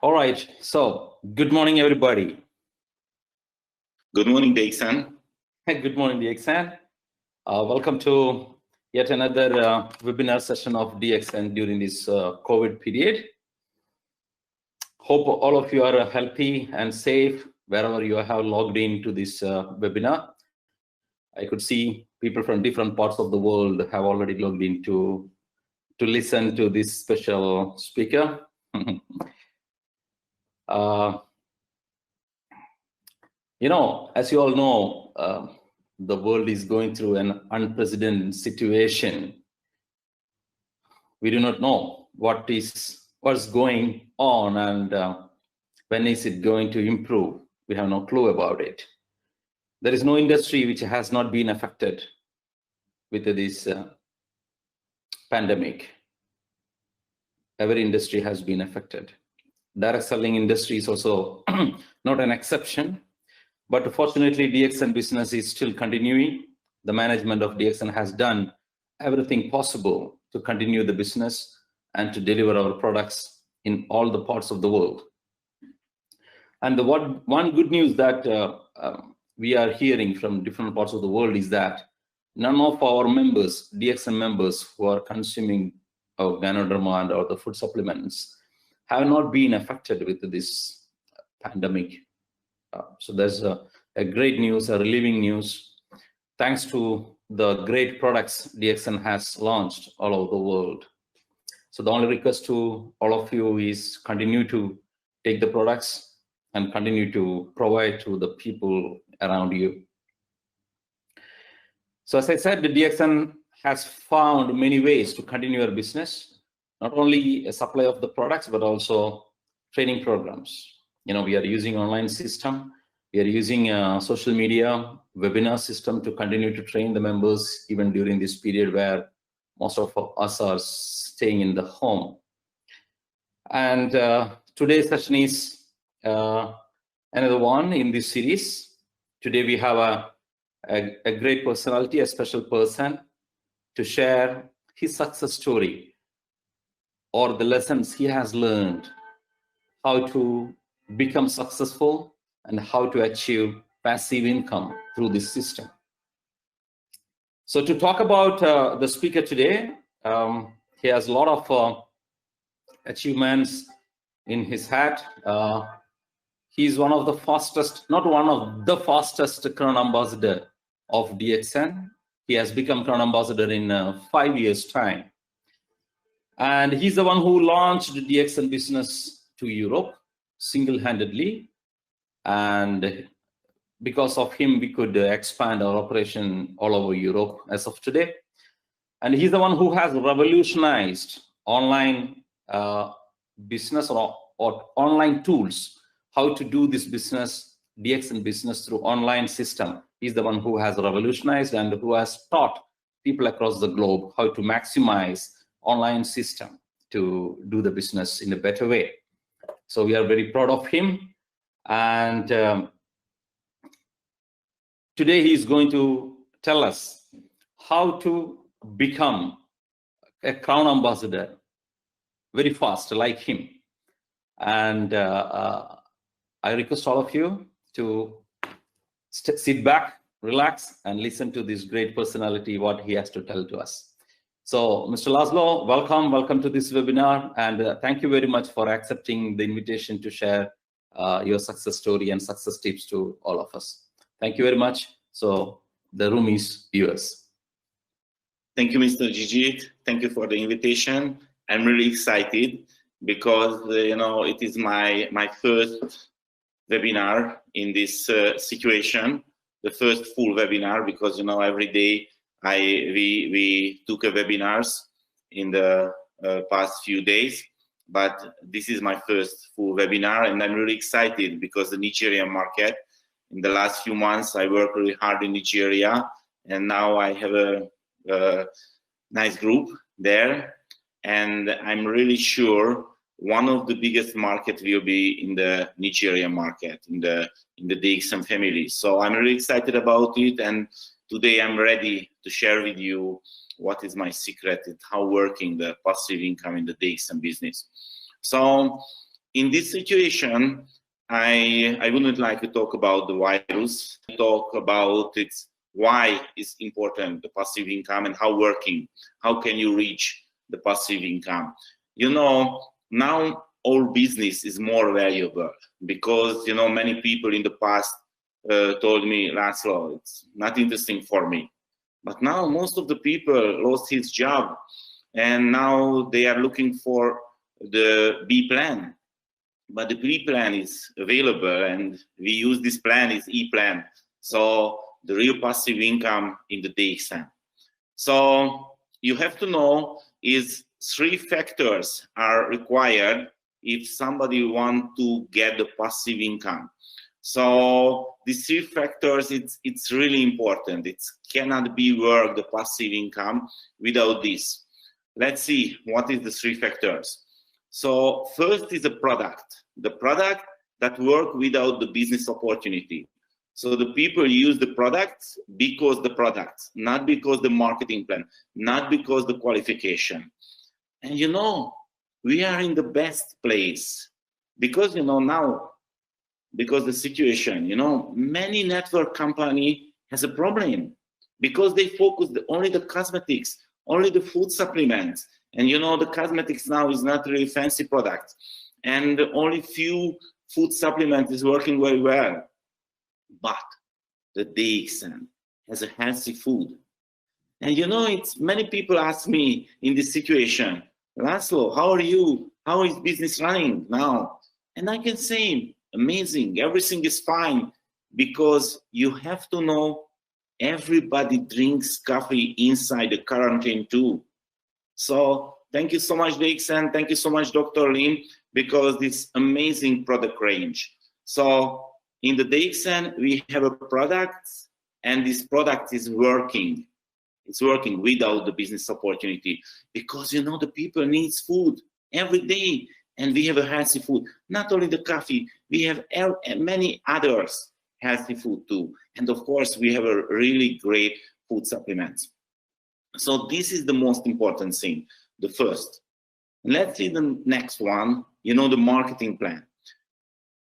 All right. So, good morning, everybody. Good morning, DXN. Good morning, DXN. Welcome to yet another webinar session of DXN during this COVID period. Hope all of you are healthy and safe wherever you have logged into this webinar. I could see people from different parts of the world have already logged in to listen to this special speaker. As you all know, the world is going through an unprecedented situation. We do not know what's going on and when is it going to improve. We have no clue about it. There is no industry which has not been affected with this pandemic. Every industry has been affected. Direct selling industry is also not an exception. But fortunately, DXN business is still continuing. The management of DXN has done everything possible to continue the business and to deliver our products in all the parts of the world. And the one good news that we are hearing from different parts of the world is that none of our members, DXN members who are consuming our Ganoderma and or the food supplements have not been affected with this pandemic. So there's a great news, a relieving news, thanks to the great products DXN has launched all over the world. So the only request to all of you is continue to take the products and continue to provide to the people around you. So as I said, the DXN has found many ways to continue our business, not only a supply of the products, but also training programs. We are using online system. We are using social media, webinar system to continue to train the members even during this period where most of us are staying in the home. And today's session is another one in this series. Today we have a great personality, a special person to share his success story or the lessons he has learned, how to become successful and how to achieve passive income through this system. So to talk about the speaker today, he has a lot of achievements in his hat. He's one of the fastest, not one of the fastest Crown Ambassador of DXN. He has become Crown Ambassador in 5 years' time. And he's the one who launched the DXN business to Europe single-handedly. And because of him, we could expand our operation all over Europe as of today. And he's the one who has revolutionized online business or online tools, how to do this business, DXN business through online system. He's the one who has revolutionized and who has taught people across the globe how to maximize online system to do the business in a better way. So we are very proud of him. And today he is going to tell us how to become a Crown Ambassador very fast, like him. And I request all of you to sit back, relax, and listen to this great personality, what he has to tell to us. So, Mr. Laszlo, welcome to this webinar, and thank you very much for accepting the invitation to share your success story and success tips to all of us. Thank you very much. So the room is yours. Thank you, Mr. Gigi. Thank you for the invitation. I'm really excited because it is my first webinar in this situation, the first full webinar, because every day we took webinars in the past few days. But this is my first full webinar, and I'm really excited because the Nigerian market, in the last few months, I worked really hard in Nigeria, and now I have a nice group there. And I'm really sure one of the biggest markets will be in the Nigerian market, in the DXN family. So I'm really excited about it, and today I'm ready to share with you what is my secret and how working the passive income in the DXN business. So in this situation, I wouldn't like to talk about the virus, talk about its why is important, the passive income, and how can you reach the passive income. You know, now our business is more valuable because, you know, many people in the past told me, Laszlo, it's not interesting for me. But now most of the people lost his job and now they are looking for the B plan. But the B plan is available and we use this plan is E plan. So the real passive income in the DXN. So you have to know is 3 factors are required if somebody want to get the passive income. So these 3 factors, it's really important. It cannot be work, the passive income, without this. Let's see what is the 3 factors. So first is the product that work without the business opportunity. So the people use the products because the products, not because the marketing plan, not because the qualification. And you know, we are in the best place because, you know, now, because the situation, you know, many network company has a problem because they focus only the cosmetics, only the food supplements. And you know, the cosmetics now is not really fancy product. And only few food supplements is working very well. But the DXN has a healthy food. And you know, it's many people ask me in this situation, Laszlo, how are you? How is business running now? And I can say, amazing, everything is fine, because you have to know everybody drinks coffee inside the quarantine too. So thank you so much, DXN. Thank you so much, Dr. Lim, because this amazing product range. So in the DXN, we have a product, and this product is working. It's working without the business opportunity, because you know the people needs food every day, and we have a healthy food. Not only the coffee, we have many others healthy food too, and of course we have a really great food supplements. So this is the most important thing, the first. Let's see the next one. You know, the marketing plan.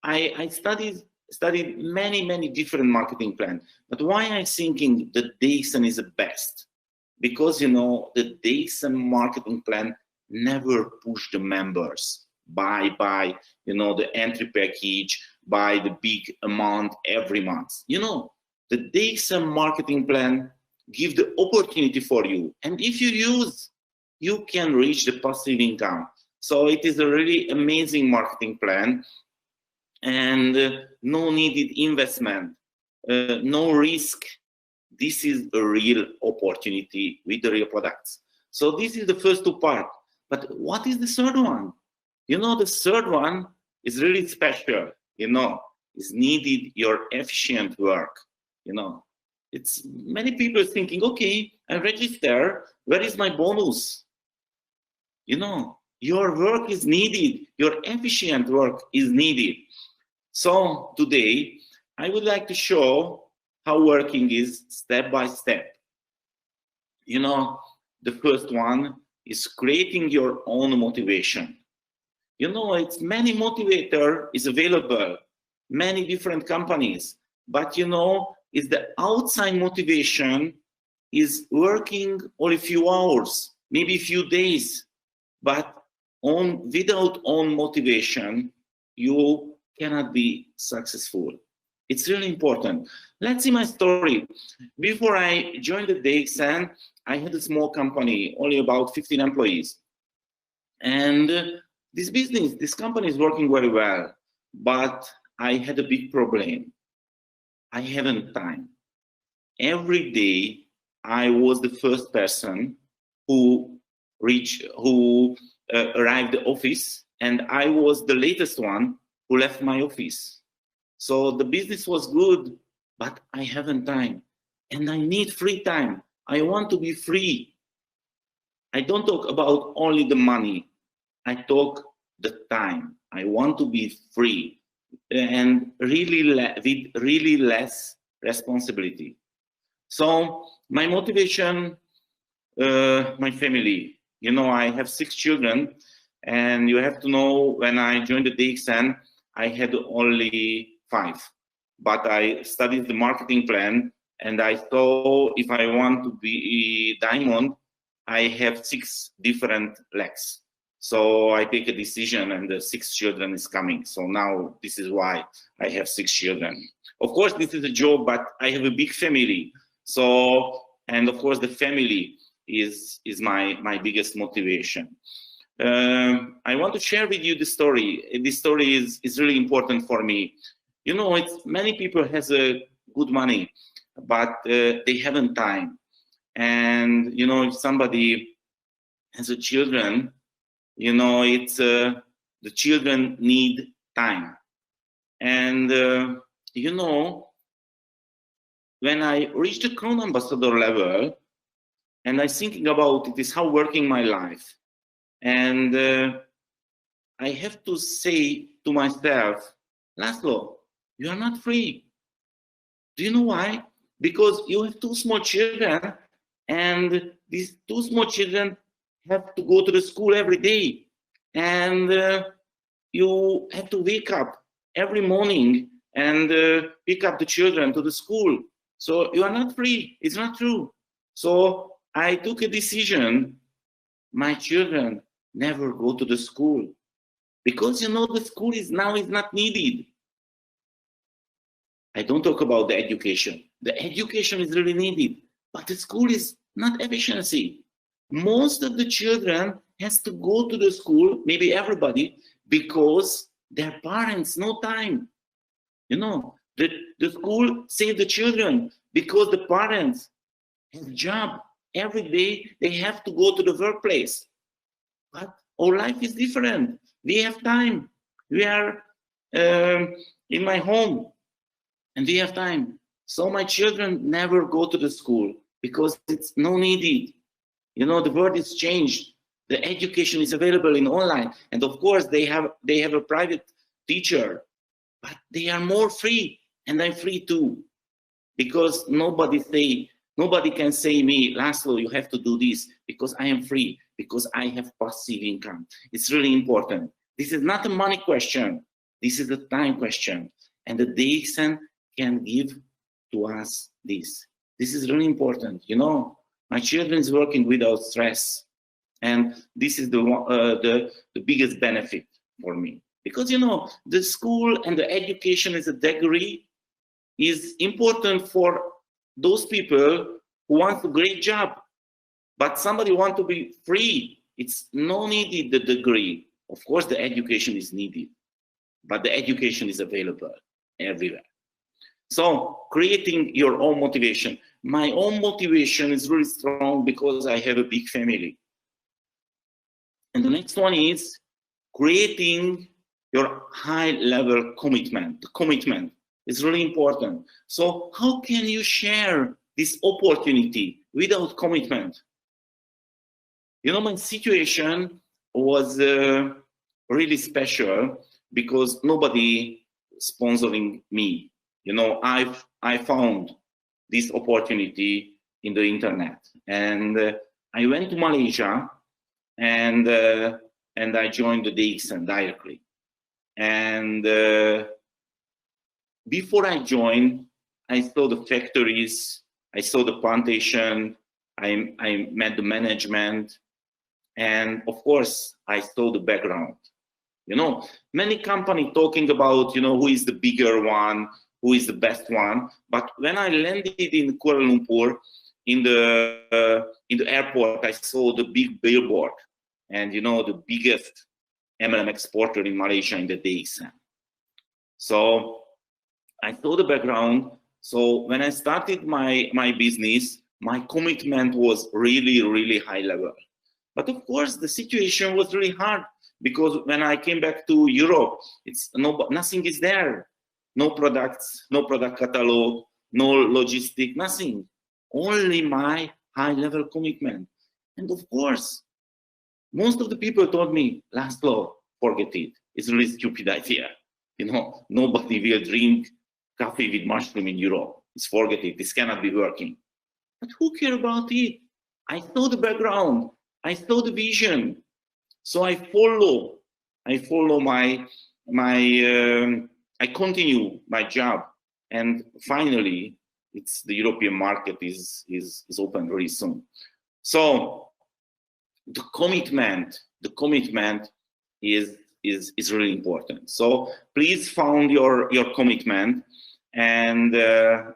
I studied many different marketing plans, but why I'm thinking the DXN is the best? Because you know, the DXN marketing plan never push the members buy you know, the entry package, buy the big amount every month. You know, the DXN marketing plan give the opportunity for you, and if you use, you can reach the passive income. So it is a really amazing marketing plan, and no needed investment, no risk. This is a real opportunity with the real products. So this is the first 2 parts. But what is the third one? You know, the third one is really special. You know, is needed your efficient work. You know, it's many people thinking, okay, I register, where is my bonus? You know, your work is needed, your efficient work is needed. So today, I would like to show how working is step by step. You know, the first one is creating your own motivation. You know, it's many motivator is available, many different companies, but you know, is the outside motivation is working only a few hours, maybe a few days, but without own motivation, you cannot be successful. It's really important. Let's see my story. Before I joined the DXN, I had a small company, only about 15 employees. And this company is working very well, but I had a big problem. I haven't time. Every day, I was the first person who arrived the office, and I was the latest one who left my office. So the business was good, but I haven't time, and I need free time. I want to be free. I don't talk about only the money. I talk the time. I want to be free and with really less responsibility. So my motivation, my family. You know, I have 6 children, And you have to know, when I joined the DXN, I had only 5. But I studied the marketing plan, and I saw if I want to be diamond, I have 6 different legs. So I take a decision, and the 6th children is coming. So now this is why I have 6 children. Of course, this is a job, but I have a big family. So, and of course, the family is my biggest motivation. I want to share with you the story. This story is really important for me. You know, many people has a good money, but they haven't time. And you know, if somebody has a children, you know, it's the children need time. And you know, when I reached the Crown Ambassador level, and I'm thinking about it, is how working my life. And I have to say to myself, Laszlo, you are not free. Do you know why? Because you have 2 small children, and these 2 small children have to go to the school every day. And you have to wake up every morning and pick up the children to the school. So you are not free. It's not true. So I took a decision. My children never go to the school, because you know, the school is not needed. I don't talk about the education. The education is really needed, but the school is not efficiency. Most of the children has to go to the school, maybe everybody, because their parents no time. You know, the school save the children because the parents have job. Every day they have to go to the workplace. But our life is different. We have time. We are in my home, and we have time. So my children never go to the school because it's no needed. You know, the world is changed. The education is available in online, and of course they have a private teacher, but they are more free, and I'm free too, because nobody can say me, Laszlo, you have to do this, because I am free, because I have passive income. It's really important. This is not a money question. This is a time question. And the DXN can give to us this. This is really important. You know, my children is working without stress. And this is the biggest benefit for me. Because, you know, the school and the education as a degree is important for those people who want a great job. But somebody want to be free. It's no needed the degree. Of course, the education is needed, but the education is available everywhere. So creating your own motivation. My own motivation is really strong because I have a big family. And the next one is creating your high-level commitment. The commitment is really important. So how can you share this opportunity without commitment? You know, my situation was really special because nobody sponsoring me. You know, I found this opportunity in the internet, and I went to Malaysia, and I joined the DXN directly. And before I joined, I saw the factories, I saw the plantation, I met the management, and of course, I saw the background. You know, many companies talking about, you know, who is the bigger one, who is the best one. But when I landed in Kuala Lumpur, in the airport, I saw the big billboard, and you know, the biggest MLM exporter in Malaysia in the DXN. So I saw the background. So when I started my business, my commitment was really, really high level. But of course, the situation was really hard because when I came back to Europe, nothing is there. No products, no product catalog, no logistic, nothing. Only my high-level commitment. And of course, most of the people told me, Laszlo, forget it. It's a really stupid idea. You know, nobody will drink coffee with mushroom in Europe. It's forget it. This cannot be working. But who cares about it? I saw the background. I saw the vision. So I continue my job, and finally, the European market is open very soon. So the commitment is really important. So please found your commitment and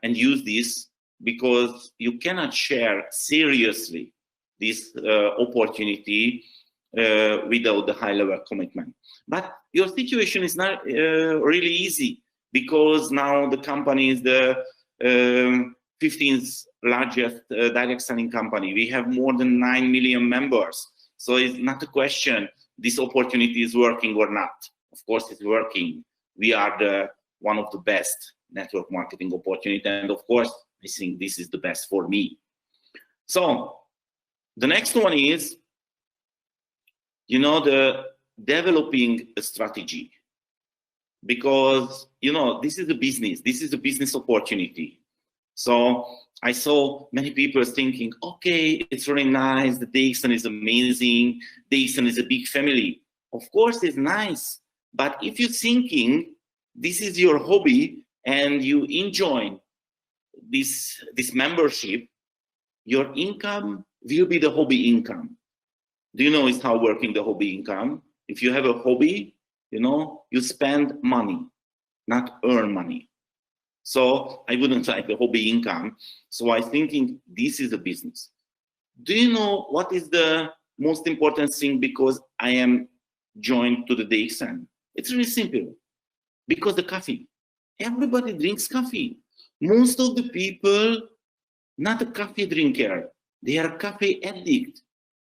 use this, because you cannot share seriously this opportunity without the high level commitment. But your situation is not really easy, because now the company is the 15th largest direct selling company. We have more than 9 million members. So it's not a question this opportunity is working or not. Of course it's working. We are one of the best network marketing opportunity, and of course I think this is the best for me. So the next one is, the developing a strategy, because this is a business opportunity. So I saw many people thinking, okay, it's really nice, the DXN is amazing, DXN is a big family. Of course it's nice, but if you're thinking this is your hobby and you enjoy this membership, your income will be the hobby income. Do you know it's how working the hobby income? If you have a hobby, you spend money, not earn money. So I wouldn't like the hobby income. So I'm thinking this is a business. Do you know what is the most important thing because I am joined to the DXN? It's really simple. Because the coffee. Everybody drinks coffee. Most of the people, not a coffee drinker, they are coffee addict.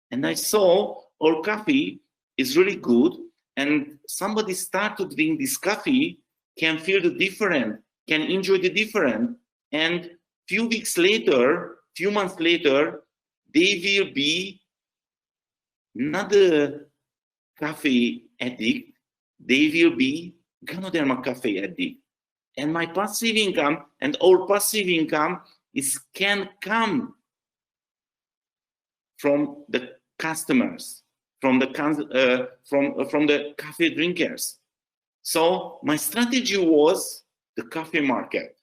And I saw our coffee is really good, and somebody start to drink this coffee, can feel the difference, can enjoy the difference, and few months later, they will be not a coffee addict, they will be Ganoderma coffee addict. And my passive income and our passive income can come from the customers, from the coffee drinkers. So my strategy was the coffee market.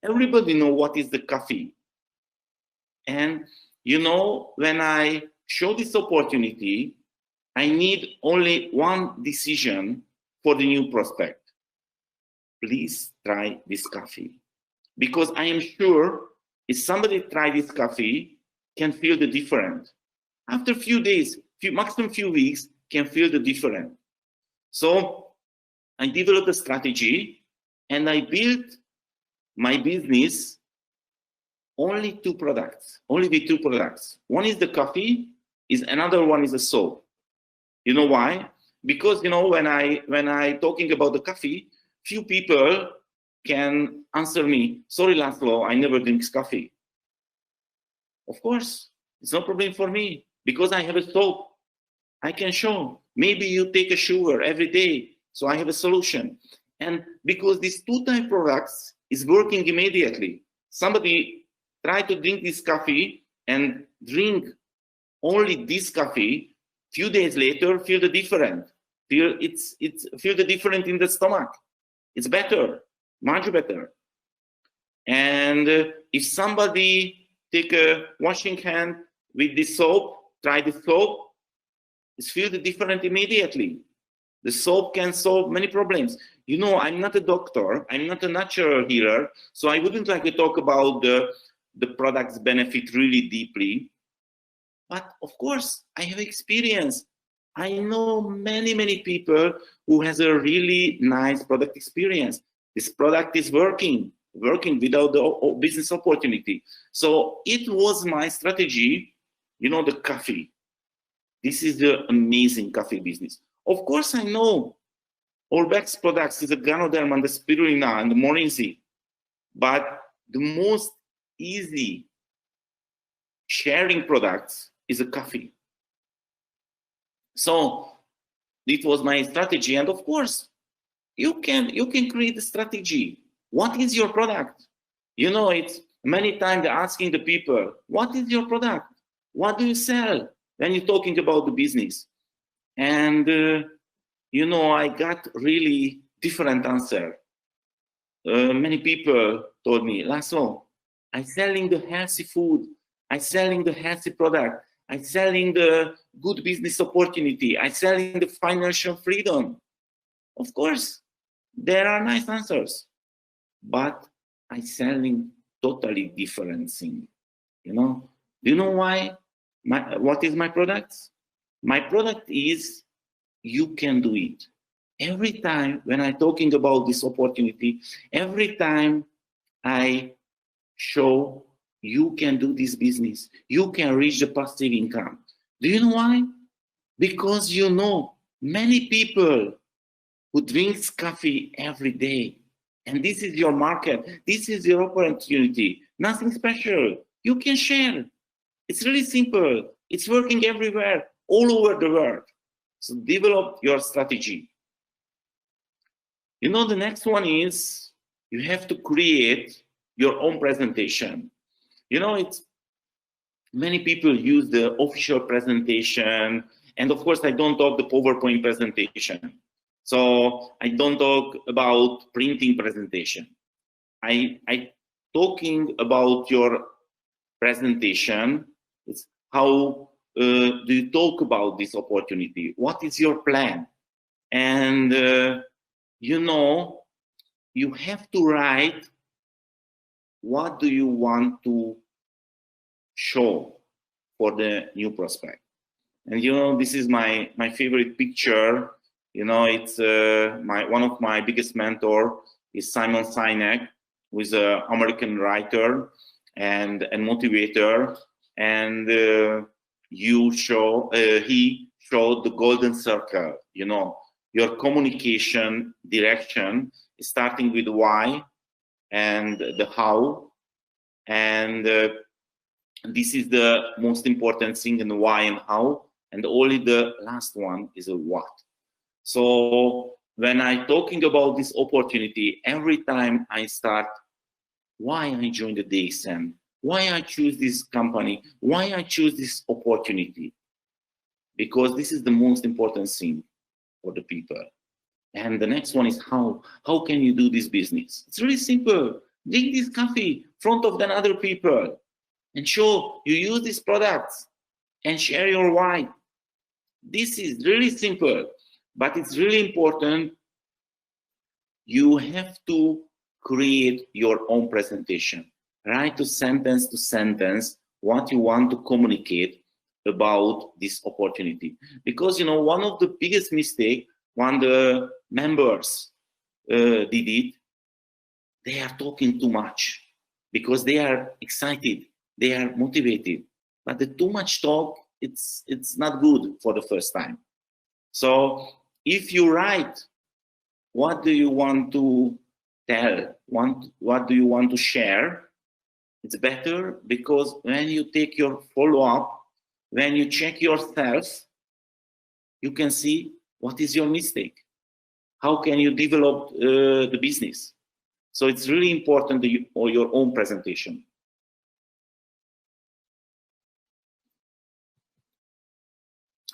Everybody know what is the coffee. And when I show this opportunity, I need only one decision for the new prospect. Please try this coffee. Because I am sure if somebody try this coffee, can feel the difference. After a few days, maximum few weeks, can feel the difference. So I developed a strategy and I built my business only with two products. One is the coffee, another one is the soap. You know why? Because when I talking about the coffee, few people can answer me, sorry Laszlo, I never drink coffee. Of course, it's no problem for me because I have a soap. I can show. Maybe you take a shower every day, so I have a solution. And because these two type products is working immediately. Somebody try to drink this coffee and drink only this coffee. Few days later, feel the difference. Feel the difference in the stomach. It's better, much better. And if somebody take a washing hand with the soap, try the soap, it's feel the difference immediately. The soap can solve many problems. I'm not a doctor, I'm not a natural healer, so I wouldn't like to talk about the product's benefit really deeply. But of course, I have experience. I know many people who has a really nice product experience. This product is working without the business opportunity. So it was my strategy, the coffee. This is the amazing coffee business. Of course, I know all best products is the Ganoderma and the Spirulina and the Morinzi, but the most easy sharing products is a coffee. So it was my strategy, and of course, you can create a strategy. What is your product? It's many times asking the people, what is your product? What do you sell when you're talking about the business? And, you know, I got really different answer. Many people told me, Laszlo, I'm selling the healthy food. I'm selling the healthy product. I'm selling the good business opportunity. I'm selling the financial freedom. Of course, there are nice answers, but I'm selling totally different thing. You know, do you know why? What is my product? My product is you can do it. Every time when I'm talking about this opportunity, every time I show you can do this business, you can reach the passive income. Do you know why? Because you know many people who drinks coffee every day, and this is your market, this is your opportunity, nothing special. You can share. It's really simple. It's working everywhere, all over the world. So develop your strategy. You know, the next one is you have to create your own presentation. You know, it's many people use the official presentation, and of course I don't talk the PowerPoint presentation. So I don't talk about printing presentation. I talking about your presentation. It's how do you talk about this opportunity? What is your plan? And you know, you have to write what do you want to show for the new prospect. And you know, this is my favorite picture. You know, it's one of my biggest mentor is Simon Sinek, who is an American writer and motivator. And he showed the golden circle. You know, your communication direction is starting with why and the how, and this is the most important thing in the why and how, and only the last one is a what. So when I'm talking about this opportunity, every time I start, why I joined the DSM, why I choose this company, why I choose this opportunity, because this is the most important thing for the people. And the next one is how can you do this business? It's really simple. Drink this coffee in front of the other people and show you use these products and share your why. This is really simple, but it's really important. You have to create your own presentation. Write to sentence what you want to communicate about this opportunity. Because, you know, one of the biggest mistakes when the members did it, they are talking too much because they are excited, they are motivated. But the too much talk, it's not good for the first time. So if you write, what do you want to tell? What do you want to share? It's better because when you take your follow-up, when you check yourself, you can see what is your mistake. How can you develop the business? So it's really important that you, or your own presentation.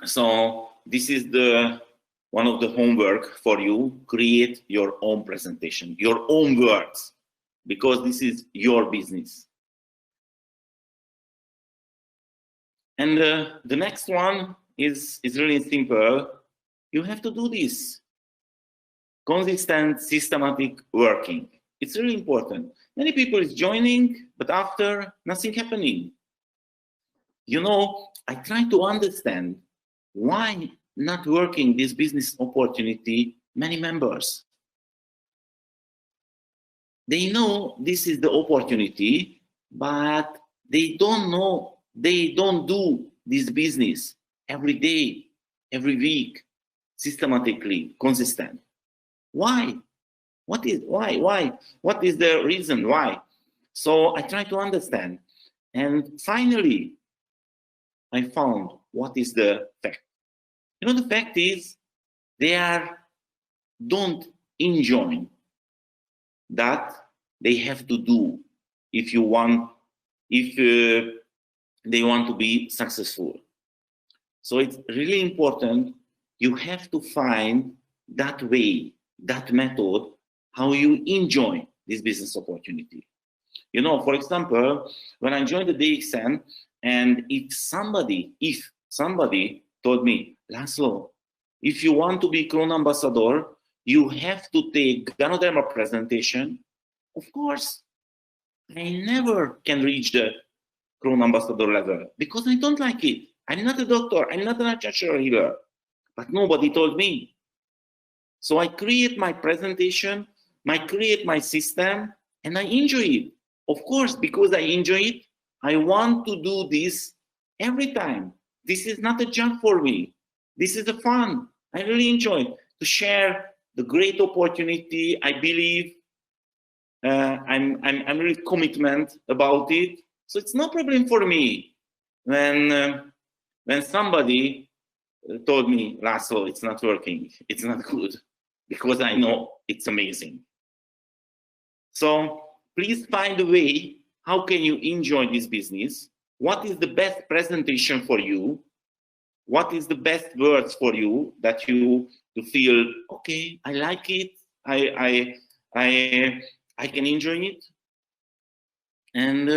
So this is one of the homework for you. Create your own presentation, your own words, because this is your business. And the next one is really simple. You have to do this. Consistent, systematic working. It's really important. Many people is joining, but after, nothing happening. You know, I try to understand why not working this business opportunity, many members. They know this is the opportunity, but they don't know, they don't do this business every day, every week, systematically, consistent. Why? Why? What is the reason why? So I try to understand. And finally, I found what is the fact. You know, the fact is they don't enjoy that they have to do if they want to be successful. So it's really important you have to find that way, that method, how you enjoy this business opportunity. You know, for example, when I joined the DXN, and if somebody told me, Laszlo, if you want to be Kroon ambassador, you have to take Ganoderma presentation. Of course, I never can reach the Kroon ambassador level because I don't like it. I'm not a doctor, I'm not a natural healer, but nobody told me. So I create my presentation, I create my system, and I enjoy it. Of course, because I enjoy it, I want to do this every time. This is not a job for me. This is a fun. I really enjoy it. To share the great opportunity. I believe I'm really commitment about it. So it's no problem for me when somebody told me, Laszlo, it's not working, it's not good, because I know it's amazing. So please find a way, how can you enjoy this business? What is the best presentation for you? What is the best words for you that you feel, okay, I like it, I can enjoy it, and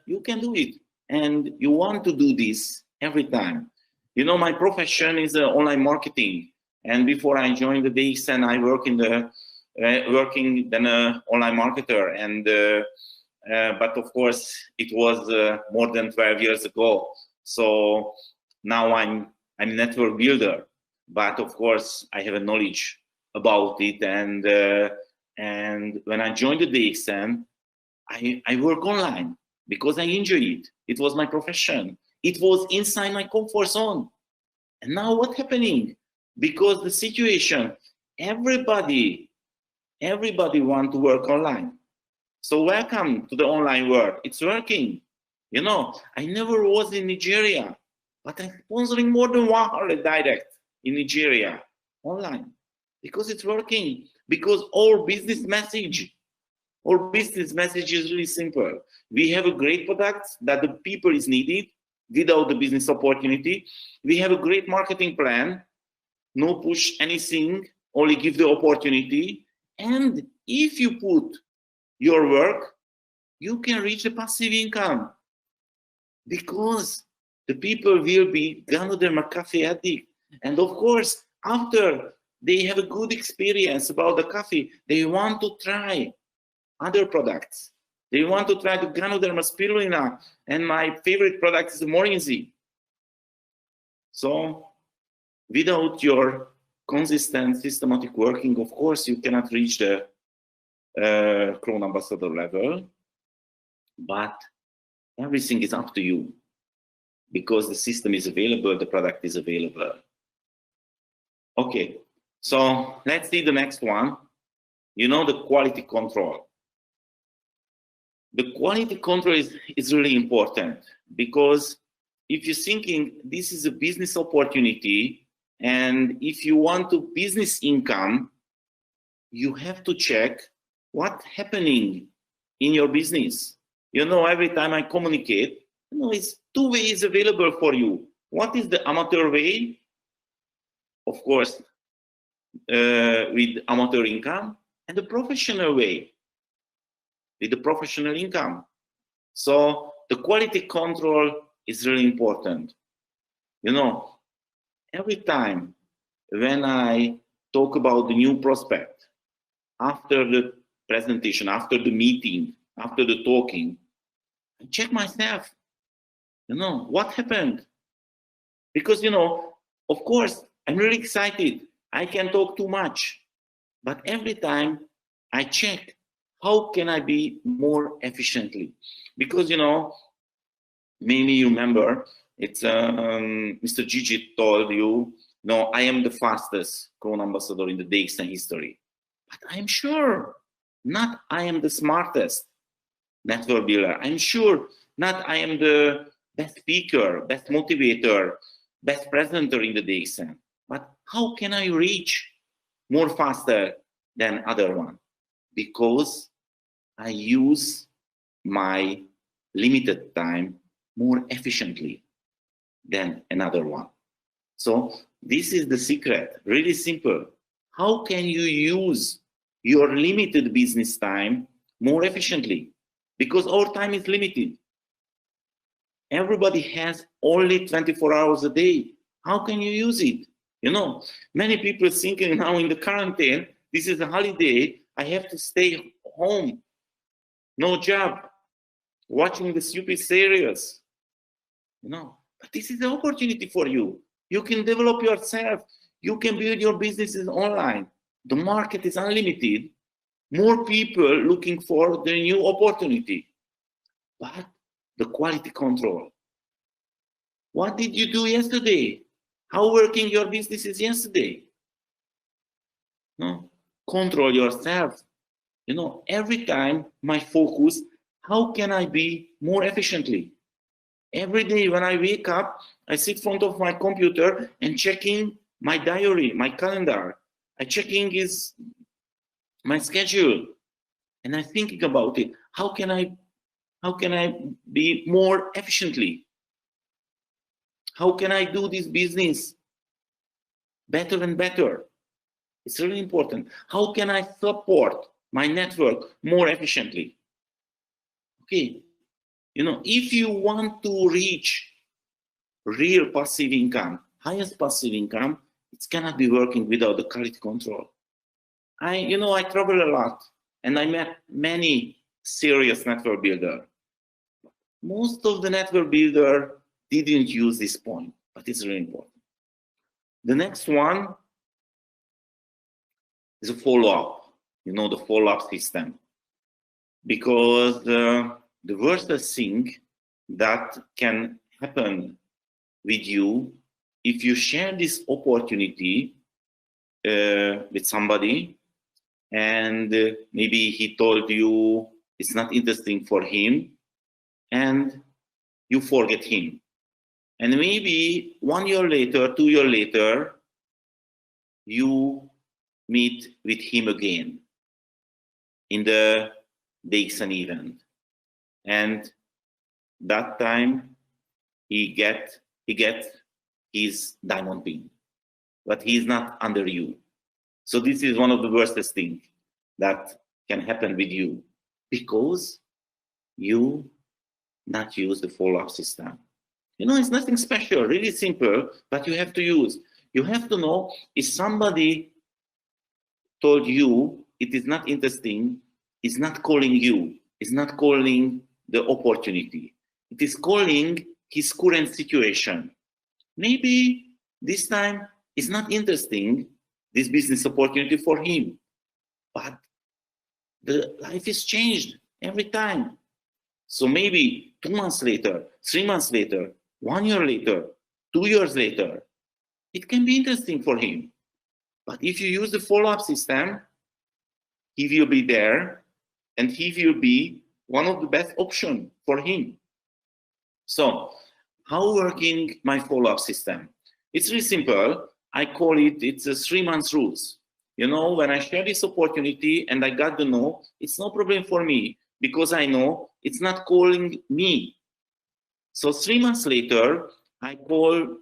you can do it. And you want to do this every time. You know, my profession is online marketing, and before I joined the DXN, I work in the working then online marketer, and but of course it was more than 12 years ago. So now I'm network builder, but of course I have a knowledge about it, and when I joined the DXN, I work online because I enjoy it. It was my profession. It was inside my comfort zone. And now what's happening? Because the situation, everybody want to work online. So welcome to the online world. It's working. You know, I never was in Nigeria, but I'm sponsoring more than 100 direct in Nigeria online because it's working. Because our business message is really simple. We have a great product that the people is needed without the business opportunity. We have a great marketing plan, no push anything, only give the opportunity. And if you put your work, you can reach a passive income because the people will be Ganoderma coffee addict. And of course, after they have a good experience about the coffee, they want to try other products. They want to try the Ganoderma spirulina, and my favorite product is the Morinzi. So without your consistent, systematic working, of course, you cannot reach the Kroon ambassador level, but everything is up to you because the system is available, the product is available. Okay, so let's see the next one. You know, the quality control. The quality control is really important because if you're thinking this is a business opportunity, and if you want to business income, you have to check what's happening in your business. You know, every time I communicate, you know, it's two ways available for you. What is the amateur way? Of course, with amateur income, and the professional way with the professional income. So the quality control is really important. You know, every time when I talk about the new prospect, after the presentation, after the meeting, after the talking, I check myself, you know, what happened? Because, you know, of course, I'm really excited. I can talk too much, but every time I check, how can I be more efficiently? Because, you know, maybe you remember, it's Mr. Gigi told you, no, I am the fastest Kroon ambassador in the DXN history. But I'm sure not I am the smartest network builder. I'm sure not I am the best speaker, best motivator, best presenter in the DXN. But how can I reach more faster than other one? Because I use my limited time more efficiently than another one. So this is the secret, really simple. How can you use your limited business time more efficiently? Because our time is limited. Everybody has only 24 hours a day. How can you use it? You know, many people thinking now in the quarantine, this is a holiday, I have to stay home, no job, watching the stupid series. You know, but this is the opportunity for you. You can develop yourself. You can build your businesses online. The market is unlimited. More people looking for the new opportunity. But the quality control. What did you do yesterday? How working your business is yesterday? No? Control yourself. You know, every time my focus, how can I be more efficiently? Every day when I wake up, I sit in front of my computer and checking my diary, my calendar. I checking is my schedule, and I'm thinking about it. How can I be more efficiently? How can I do this business better and better? It's really important. How can I support my network more efficiently? Okay, you know, if you want to reach real passive income, highest passive income, it cannot be working without the quality control. I travel a lot and I met many serious network builders. Most of the network builder didn't use this point, but it's really important. The next one is a follow-up, the follow-up system. Because the worst thing that can happen with you, if you share this opportunity with somebody, and maybe he told you it's not interesting for him, and you forget him. And maybe 1 year later, 2 years later, you meet with him again in the DXN event. And that time he gets his diamond pin, but he is not under you. So this is one of the worst things that can happen with you, because you not use the follow-up system. It's nothing special, really simple, but you have to use. You have to know if somebody told you it is not interesting, it's not calling you, it's not calling the opportunity. It is calling his current situation. Maybe this time it's not interesting, this business opportunity for him, but the life is changed every time. So maybe 2 months later, 3 months later, 1 year later, 2 years later, it can be interesting for him. But if you use the follow-up system, he will be there and he will be one of the best options for him. So how working my follow-up system? It's really simple. I call it's a 3 months rules. When I share this opportunity and I got the no, it's no problem for me, because I know it's not calling me. So 3 months later, I call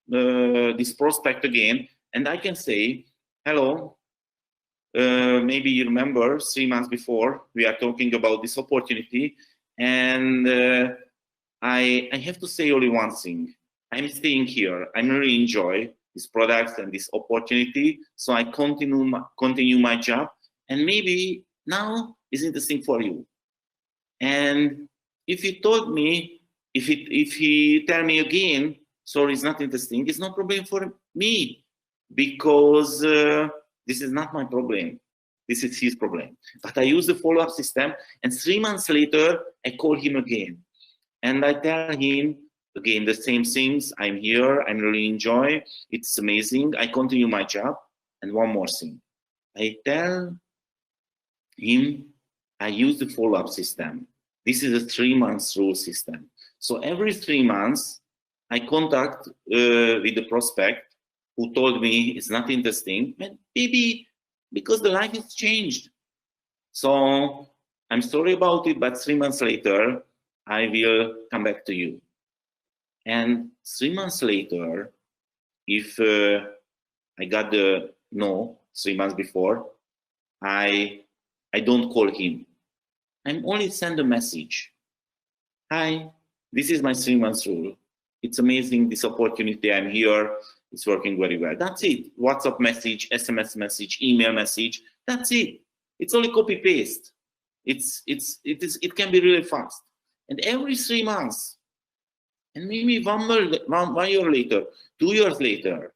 this prospect again, and I can say, hello, maybe you remember 3 months before we are talking about this opportunity, and I have to say only one thing. I'm staying here. I really enjoy these products and this opportunity, so I continue my job, and maybe now is interesting for you. And if he told me, if he tell me again, sorry, it's not interesting, it's no problem for me, because this is not my problem. This is his problem. But I use the follow-up system, and 3 months later, I call him again. And I tell him again the same things. I'm here, I really enjoy, it's amazing, I continue my job. And one more thing, I tell him I use the follow-up system. This is a 3 months rule system. So every 3 months, I contact with the prospect who told me it's not interesting, and maybe because the life has changed. So I'm sorry about it, but 3 months later, I will come back to you. And 3 months later, if I got the no 3 months before, I don't call him. I only send a message. Hi, this is my 3 months rule. It's amazing, this opportunity. I'm here. It's working very well. That's it. WhatsApp message, SMS message, email message. That's it. It's only copy paste. It can be really fast. And every 3 months, and maybe one year later, 2 years later,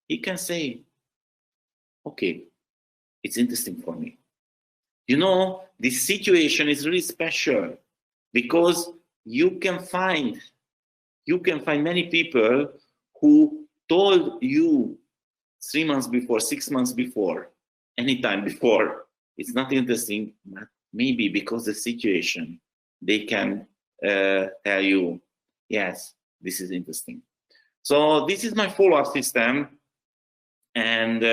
he can say, okay, it's interesting for me. You know, this situation is really special because you can find many people who told you 3 months before, 6 months before, anytime before, it's not interesting, but maybe because the situation, they can tell you, yes, this is interesting. So this is my follow-up system, and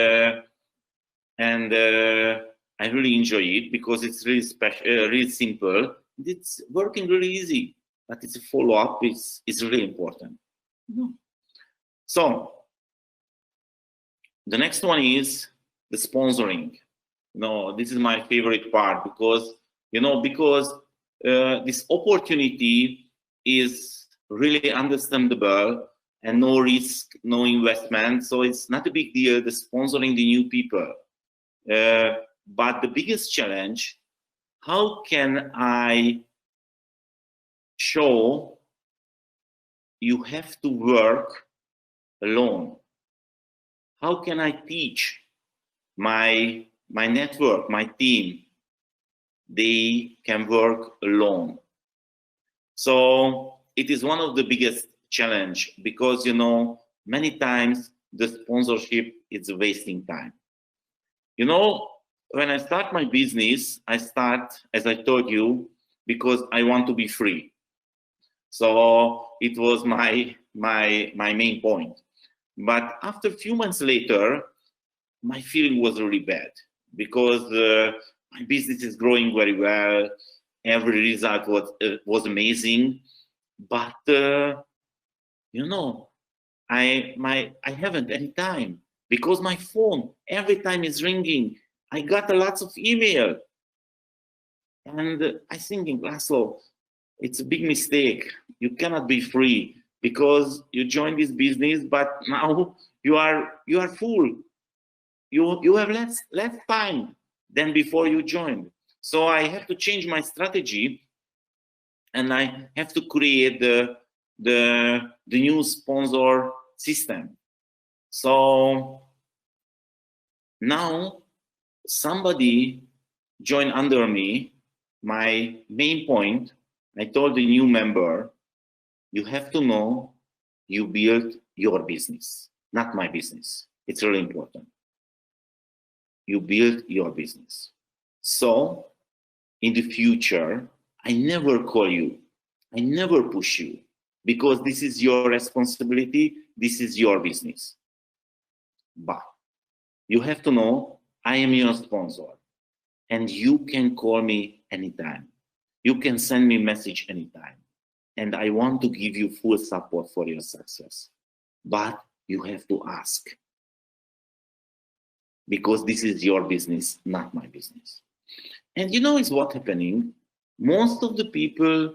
I really enjoy it because it's really special, really simple. It's working really easy, but it's a follow-up. It's really important. So the next one is the sponsoring. This is my favorite part because this opportunity is really understandable and no risk, no investment. So it's not a big deal, the sponsoring the new people. But the biggest challenge, how can I show you have to work alone? How can I teach my network, my team, they can work alone? So it is one of the biggest challenge because, many times the sponsorship is wasting time. When I start my business, I start, as I told you, because I want to be free. So it was my main point. But after a few months later, my feeling was really bad because my business is growing very well. Every result was amazing, but I haven't any time because my phone every time is ringing. I got lots of email, and I thinking, Laszlo, it's a big mistake. You cannot be free because you joined this business, but now you are full. You have less time than before you joined. So I have to change my strategy, and I have to create the new sponsor system. So now somebody joined under me. My main point, I told the new member, you have to know you build your business, not my business. It's really important. You build your business. So in the future, I never call you. I never push you because this is your responsibility. This is your business. But you have to know I am your sponsor and you can call me anytime. You can send me a message anytime. And I want to give you full support for your success. But you have to ask because this is your business, not my business. And is what happening? Most of the people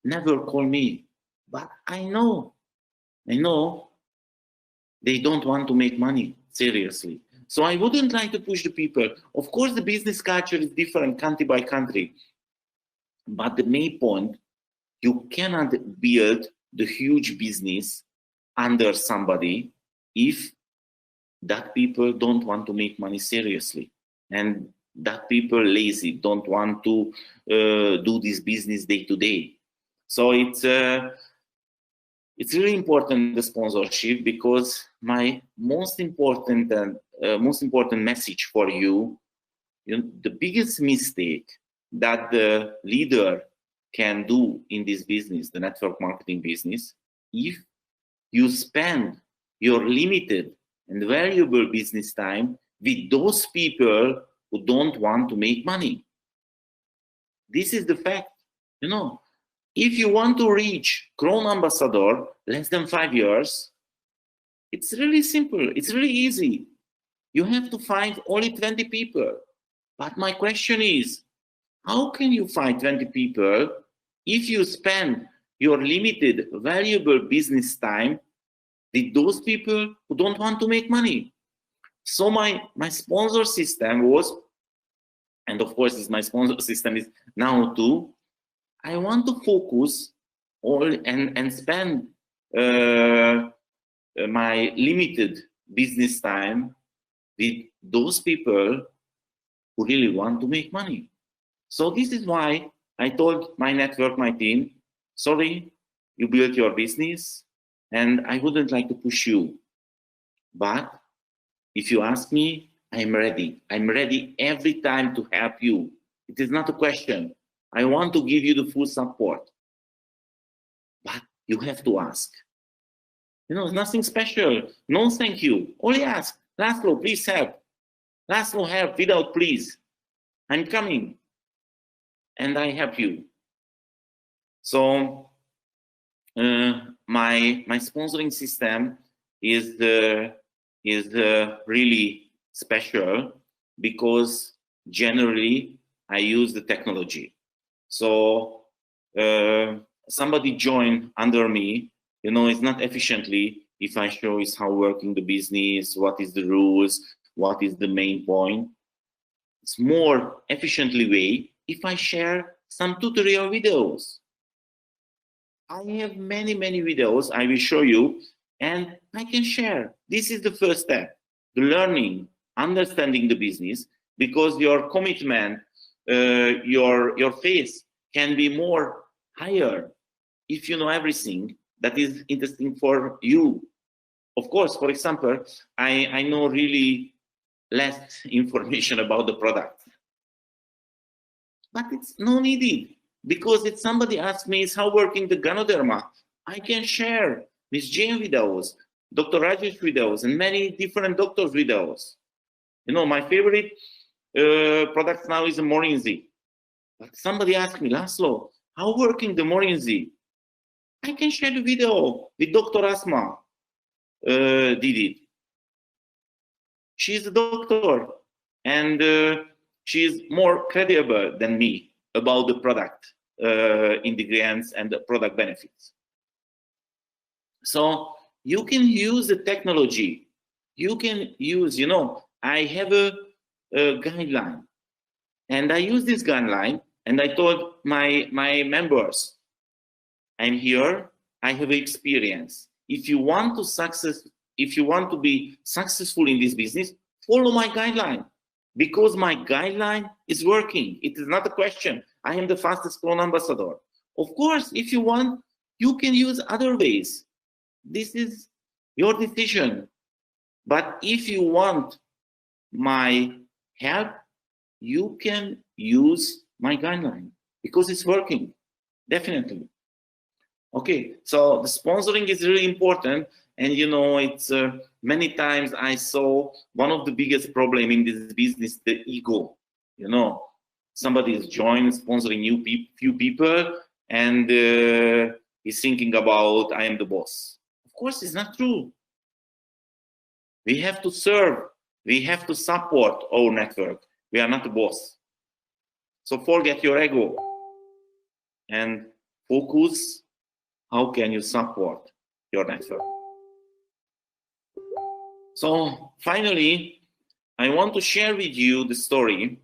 never call me, but I know they don't want to make money, seriously. So I wouldn't like to push the people. Of course, the business culture is different country by country. But the main point, you cannot build the huge business under somebody if that people don't want to make money seriously. And that people lazy, don't want to do this business day to day. So it's really important, the sponsorship, because my most important message for you, the biggest mistake that the leader can do in this business, the network marketing business, if you spend your limited and valuable business time with those people who don't want to make money. This is the fact. If you want to reach Crown Ambassador less than 5 years, It's really simple. It's really easy. You have to find only 20 people. But my question is, how can you find 20 people if you spend your limited, valuable business time with those people who don't want to make money? So my sponsor system was, and of course my sponsor system is now too, I want to focus all and spend my limited business time with those people who really want to make money. So this is why I told my network, my team, sorry, you built your business and I wouldn't like to push you. But if you ask me, I'm ready. I'm ready every time to help you. It is not a question. I want to give you the full support. But you have to ask. You know, nothing special. No, thank you. Only ask. Laszlo, please help. Laszlo, help without please. I'm coming. And I help you. So my sponsoring system is really special because generally I use the technology. So somebody join under me, you know, it's not efficiently if I show is how working the business, what is the rules, what is the main point. It's more efficiently way if I share some tutorial videos. I have many videos I will show you and I can share. This is the first step, the learning, understanding the business, because your commitment, your faith can be more higher if you know everything that is interesting for you. Of course, for example, I know really less information about the product, but it's no needed. Because if somebody asks me, is how working the Ganoderma, I can share Ms. Jane videos, Dr. Rajesh videos, and many different doctors videos. You know, my favorite product now is the Morinzi. But somebody asked me, Laszlo, how working the Morinzi? I can share the video with Dr. Asma did it. She's a doctor, and she's more credible than me about the product ingredients and the product benefits. So you can use the technology. You can use, you know, I have a guideline, and I use this guideline, and I told my members, I'm here, I have experience. If you want to be successful in this business, follow my guideline. Because my guideline is working. It is not a question. I am the fastest clone ambassador. Of course, if you want, you can use other ways. This is your decision. But if you want my help, you can use my guideline because it's working, definitely. Okay, so the sponsoring is really important. And you know, it's many times I saw one of the biggest problem in this business, the ego. You know, somebody is joining, sponsoring few people, and is thinking about I am the boss. Of course, it's not true. We have to serve. We have to support our network. We are not the boss. So forget your ego and focus. How can you support your network? So finally, I want to share with you the story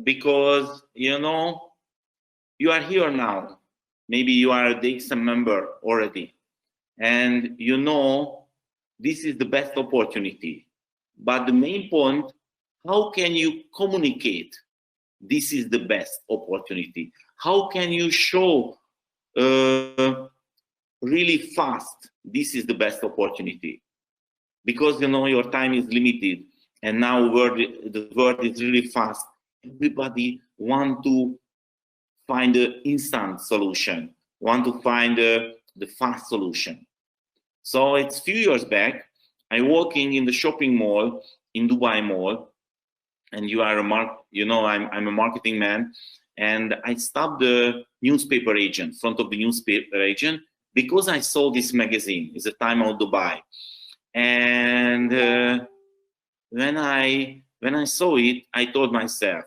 because, you know, you are here now. Maybe you are a DXM member already, and you know this is the best opportunity. But the main point, how can you communicate this is the best opportunity? How can you show really fast this is the best opportunity? Because you know your time is limited, and now the world is really fast. Everybody want to find an instant solution, want to find the fast solution. So it's a few years back, I'm working in the shopping mall in Dubai Mall, and you are I'm a marketing man, and I stopped the newspaper agent, front of the newspaper agent, because I saw this magazine. It's a Time Out Dubai. And when I saw it, I told myself,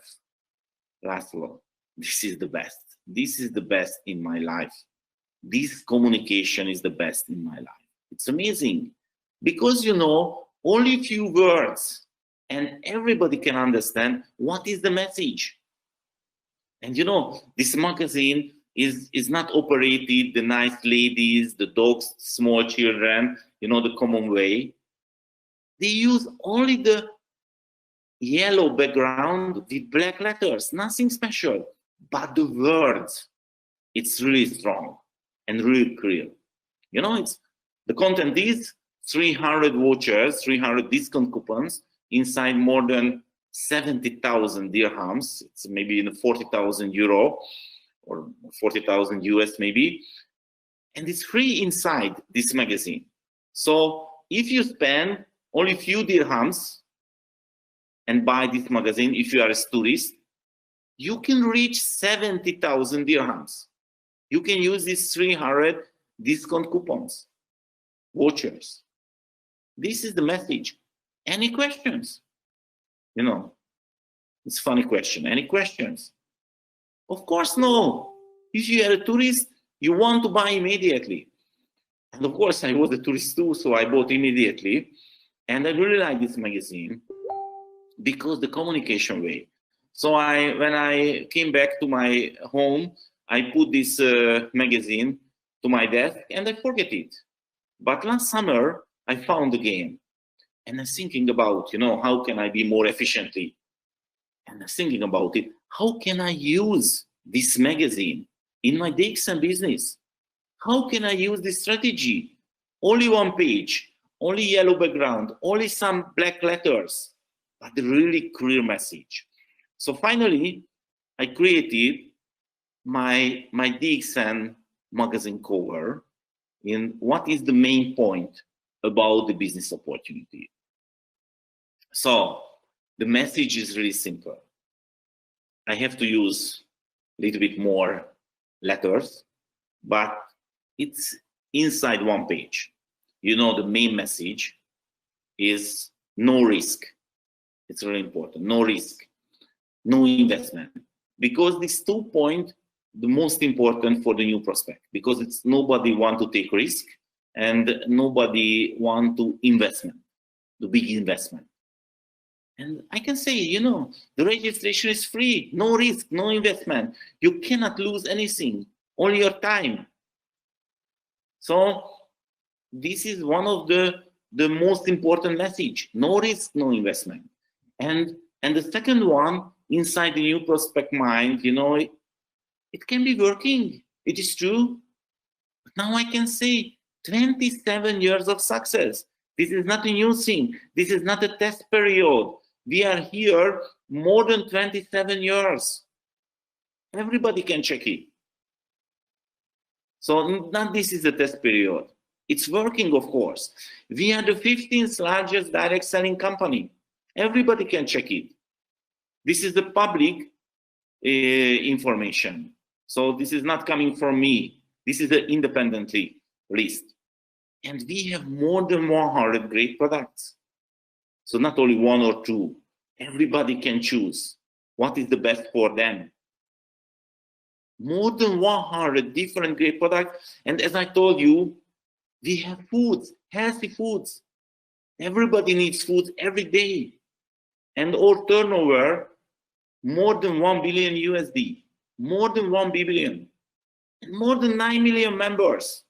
Laszlo, this is the best. This is the best in my life. This communication is the best in my life. It's amazing because, you know, only few words and everybody can understand what is the message. And, you know, this magazine is not operated, the nice ladies, the dogs, small children, you know, the common way. They use only the yellow background with black letters, nothing special, but the words, it's really strong and really clear. You know, it's the content is 300 vouchers, 300 discount coupons inside more than 70,000 dirhams. It's maybe in 40,000 euro or 40,000 US maybe. And it's free inside this magazine. So if you spend only few dirhams and buy this magazine, if you are a tourist, you can reach 70,000 dirhams. You can use these 300 discount coupons, vouchers. This is the message. Any questions? You know, it's a funny question. Any questions? Of course, no. If you are a tourist, you want to buy immediately. And of course, I was a tourist too, so I bought immediately. And I really like this magazine because the communication way. So when I came back to my home, I put this magazine to my desk and I forget it. But last summer, I found again. And I'm thinking about, you know, how can I be more efficiently? And I'm thinking about it, how can I use this magazine in my DXN business? How can I use this strategy? Only one page, only yellow background, only some black letters, but a really clear message. So finally, I created my DXN magazine cover in what is the main point about the business opportunity. So the message is really simple. I have to use a little bit more letters, but it's inside one page. You know, the main message is no risk. It's really important. No risk, no investment. Because these 2 points, the most important for the new prospect, because it's nobody want to take risk and nobody want to investment, the big investment. And I can say, you know, the registration is free, no risk, no investment. You cannot lose anything, only your time. So this is one of the most important message, no risk, no investment. And the second one, inside the new prospect mind, you know, it can be working, it is true. But now I can say 27 years of success. This is not a new thing. This is not a test period. We are here more than 27 years. Everybody can check it. So not this is a test period. It's working, of course. We are the 15th largest direct selling company. Everybody can check it. This is the public information. So this is not coming from me. This is the independently list. And we have more than 100 great products. So not only one or two. Everybody can choose what is the best for them. More than 100 different great products. And as I told you, we have foods, healthy foods. Everybody needs food every day. And our turnover, more than 1 billion USD, more than 1 billion, and more than 9 million members.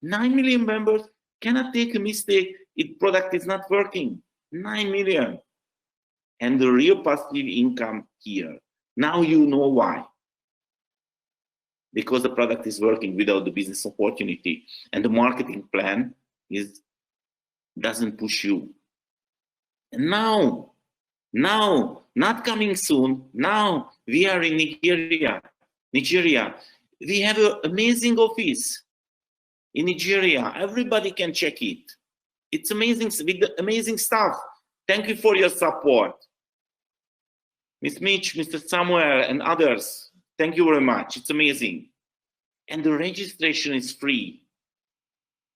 9 million members cannot take a mistake if product is not working. 9 million. And the real passive income here. Now you know why. Because the product is working without the business opportunity. And the marketing plan doesn't push you. And now, not coming soon, now we are in Nigeria. We have an amazing office in Nigeria. Everybody can check it. It's amazing, with the amazing stuff. Thank you for your support. Ms. Mitch, Mr. Samuel, and others, thank you very much. It's amazing. And the registration is free.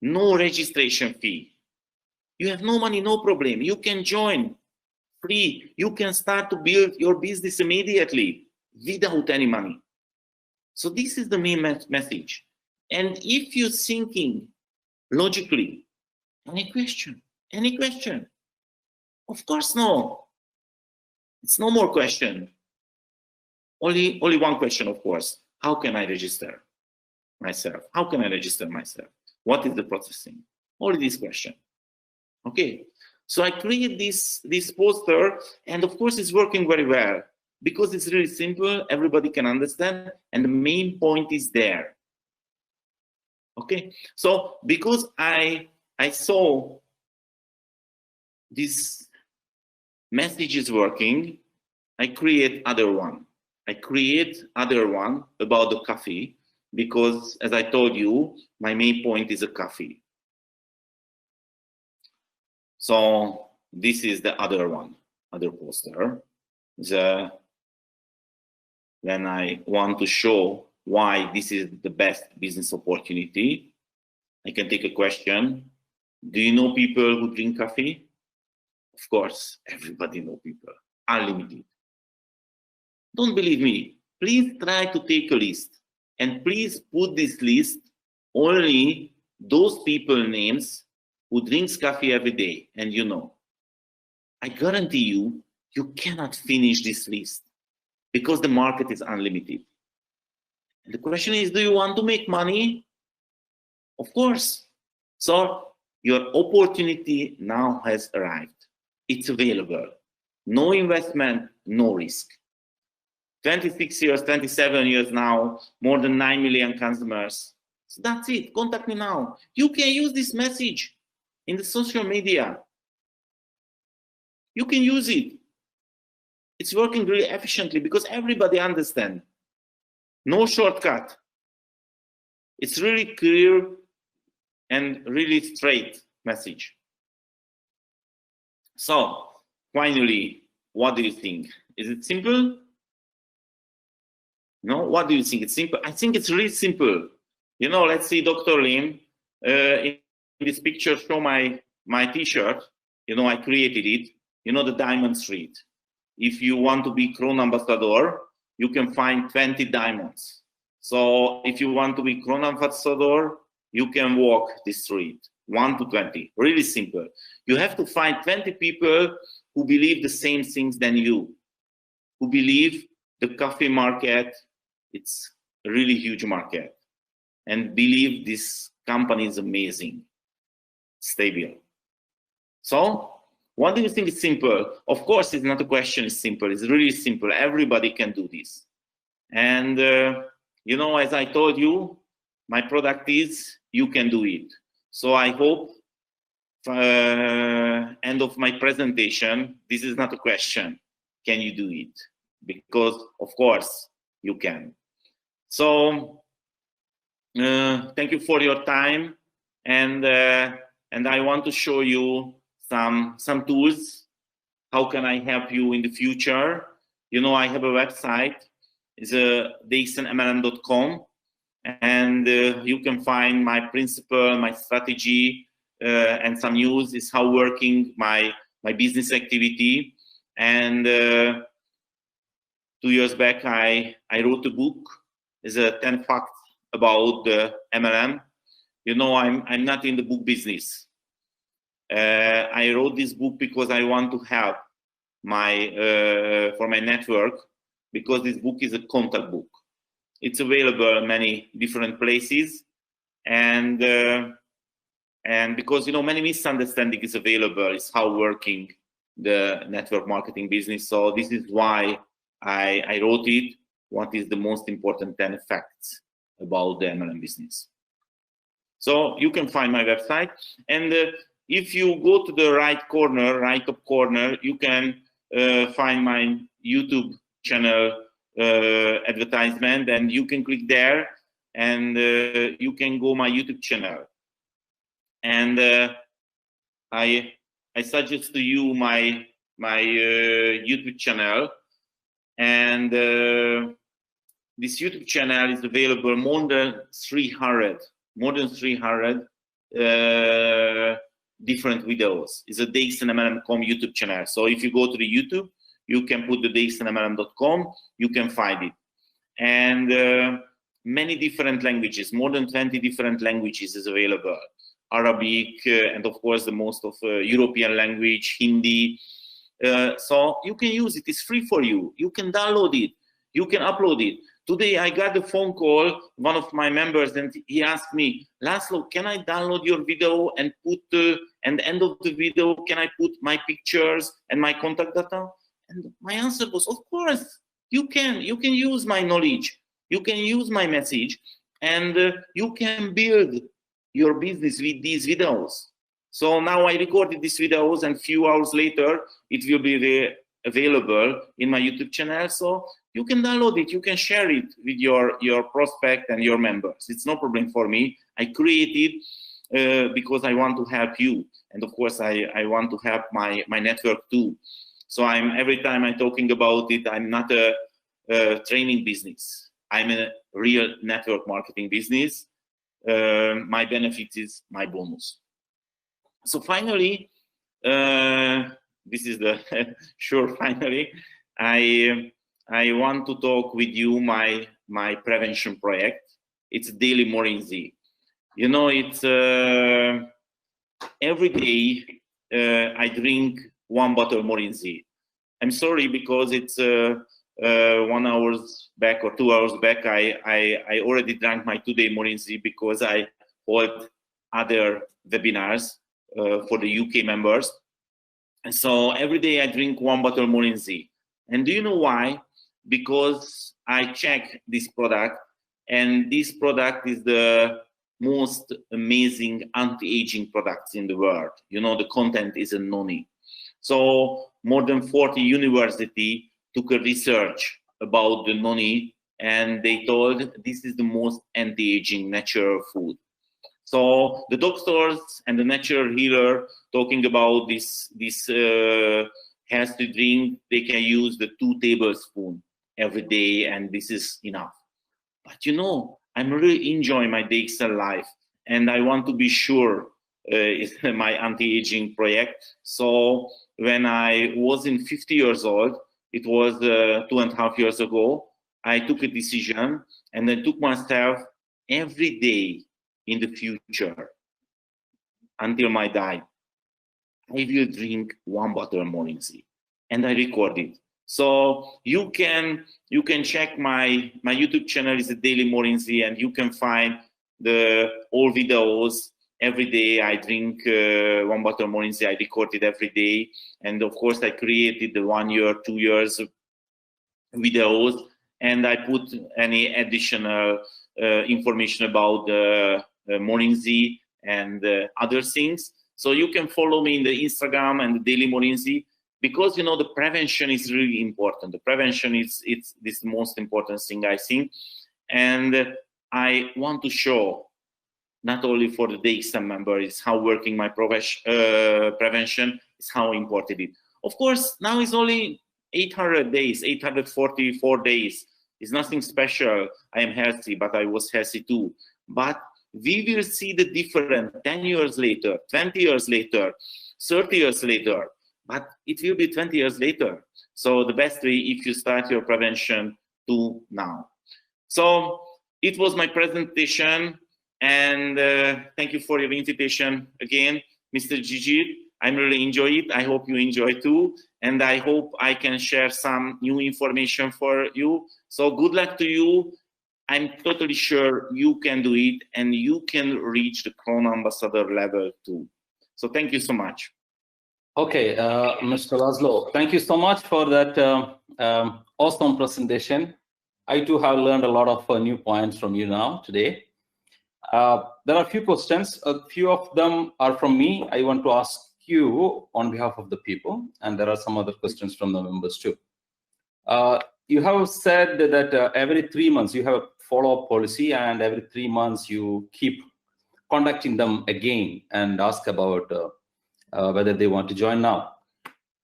No registration fee. You have no money, no problem. You can join free. You can start to build your business immediately without any money. So this is the main message. And if you're thinking logically, any question? Any question? Of course, no. It's no more question. Only one question, of course. How can I register myself? How can I register myself? What is the processing? Only this question. Okay. So I create this poster, and of course it's working very well because it's really simple. Everybody can understand, and the main point is there. Okay. So because I saw this message is working, I create other one. I create other one about the coffee because, as I told you, my main point is a coffee. So this is the other one, other poster. When I want to show why this is the best business opportunity, I can take a question. Do you know people who drink coffee? Of course, everybody knows people. Unlimited. Don't believe me. Please try to take a list, and please put this list only those people names who drinks coffee every day, and you know. I guarantee you, you cannot finish this list because the market is unlimited. And the question is, do you want to make money? Of course. So your opportunity now has arrived. It's available. No investment, no risk. 26 years, 27 years now, more than 9 million consumers. So that's it. Contact me now. You can use this message in the social media. You can use it. It's working really efficiently because everybody understands. No shortcut. It's really clear and really straight message. So finally, what do you think? Is it simple? No, what do you think? It's simple. I think it's really simple. You know, let's see Dr. Lim in this picture, show my t-shirt. You know, I created it. You know, the diamond street. If you want to be Crown ambassador, you can find 20 diamonds. So if you want to be Crown ambassador, you can walk the street, 1 to 20, really simple. You have to find 20 people who believe the same things than you, who believe the coffee market, it's a really huge market, and believe this company is amazing, stable. So what do you think is simple? Of course, it's not a question, it's simple, it's really simple. Everybody can do this. And you know, as I told you, my product is, you can do it. So I hope, end of my presentation, this is not a question, can you do it? Because of course you can. So thank you for your time, and I want to show you some tools. How can I help you in the future? You know, I have a website, it's dxnmlm.com, and you can find my principle, my strategy, and some news is how working my business activity. And 2 years back, I wrote a book. It's 10 facts about the MLM. You know, I'm not in the book business. I wrote this book because I want to help for my network, because this book is a contact book. It's available in many different places, and because, you know, many misunderstanding is available, is how working the network marketing business. So this is why I wrote it. What is the most important 10 facts about the MLM business? So you can find my website, and if you go to the right top corner, you can find my YouTube channel advertisement, and you can click there, and you can go my YouTube channel. And I suggest to you my YouTube channel, and this YouTube channel is available more than 300 different videos. It's a DXNMLM.com YouTube channel. So if you go to the YouTube, you can put the DXNMLM.com, you can find it. And many different languages, more than 20 different languages is available. Arabic, and of course the most of European language, Hindi. So you can use it, it's free for you. You can download it, you can upload it. Today I got a phone call, one of my members, and he asked me, Laszlo, can I download your video and put, at the end of the video, can I put my pictures and my contact data? And my answer was, of course, you can use my knowledge, you can use my message, and you can build your business with these videos. So now I recorded these videos, and a few hours later, it will be available in my YouTube channel. So you can download it, you can share it with your prospect and your members. It's no problem for me. I created because I want to help you. And of course, I want to help my network too. So every time I'm talking about it, I'm not a training business. I'm a real network marketing business. My benefit is my bonus. So finally, this is the sure finally, I want to talk with you my prevention project. It's Daily Morinzi. You know, it's every day I drink 1 bottle Morinzi. I'm sorry because it's 1 hour back or 2 hours back, I already drank my today Morinzi because I hold other webinars for the UK members. And so every day I drink 1 bottle Morinzi. And do you know why? Because I check this product, and this product is the most amazing anti-aging products in the world. You know, the content is a noni. So more than 40 universities took a research about the noni, and they told this is the most anti-aging natural food. So the doctors and the natural healer talking about this healthy drink, they can use the 2 tablespoons every day, and this is enough. But you know, I'm really enjoying my DXL life, and I want to be sure it's my anti-aging project. So when I was 50 years old, it was 2.5 years ago, I took a decision, and I took myself every day in the future until my die, I will drink 1 bottle Morinzi, and I record it. So you can check my YouTube channel is the Daily Morinzi, and you can find all videos. Every day I drink 1 bottle Morinzi. I record it every day, and of course I created the 1 year, 2 years videos, and I put any additional information about the Morinzi and other things. So you can follow me in the Instagram and the Daily Morinzi, because you know the prevention is really important. The prevention is this most important thing, I think, and I want to show not only for the DXM member is how working my prevention is how important it. Of course, now it's only 800 days, 844 days. It's nothing special. I am healthy, but I was healthy too. But we will see the difference 10 years later, 20 years later, 30 years later, but it will be 20 years later. So the best way if you start your prevention to now. So it was my presentation, and thank you for your invitation again, Mr. Gigi. I really enjoy it. I hope you enjoy too, and I hope I can share some new information for you. So good luck to you. I'm totally sure you can do it, and you can reach the Crown Ambassador level too. So thank you so much. Okay, Mr. Laszlo, thank you so much for that awesome presentation. I too have learned a lot of new points from you now today. There are a few questions. A few of them are from me. I want to ask you on behalf of the people, and there are some other questions from the members too. You have said that every 3 months you have a follow-up policy, and every 3 months you keep contacting them again and ask about whether they want to join now.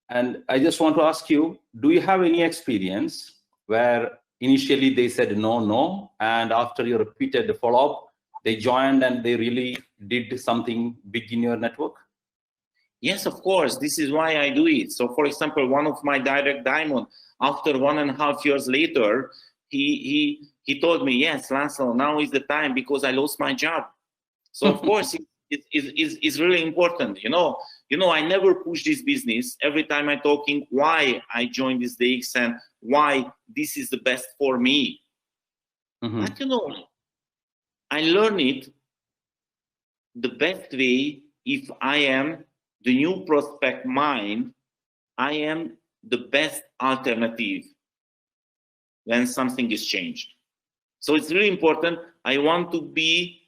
And I just want to ask you, do you have any experience where initially they said no, and after you repeated the follow-up, they joined and they really did something big in your network? Yes, of course. This is why I do it. So, for example, one of my direct diamond, after 1.5 years later, he told me, yes, Laszlo, now is the time because I lost my job. So, of course, it's really important. You know, I never push this business. Every time I'm talking why I joined this DXN, why this is the best for me. But you know, I learned it the best way. If I am the new prospect mind, I am the best alternative when something is changed. So it's really important. I want to be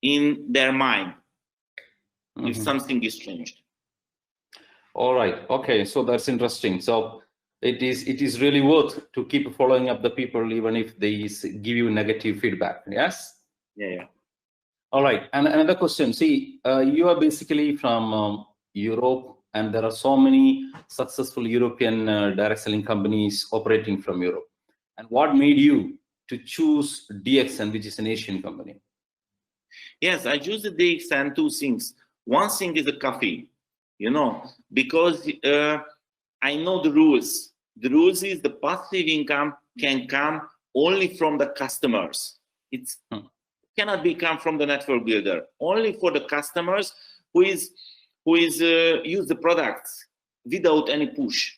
in their mind if something is changed. All right. Okay. So that's interesting. So it is really worth to keep following up the people even if they give you negative feedback. Yes. Yeah. All right. And another question. See, you are basically from Europe, and there are so many successful European direct selling companies operating from Europe. And what made you to choose DXN, which is an Asian company? Yes, I choose the DXN, two things. One thing is the coffee, you know, because I know the rules. The rules is the passive income can come only from the customers. It cannot come from the network builder. Only for the customers who use the products without any push.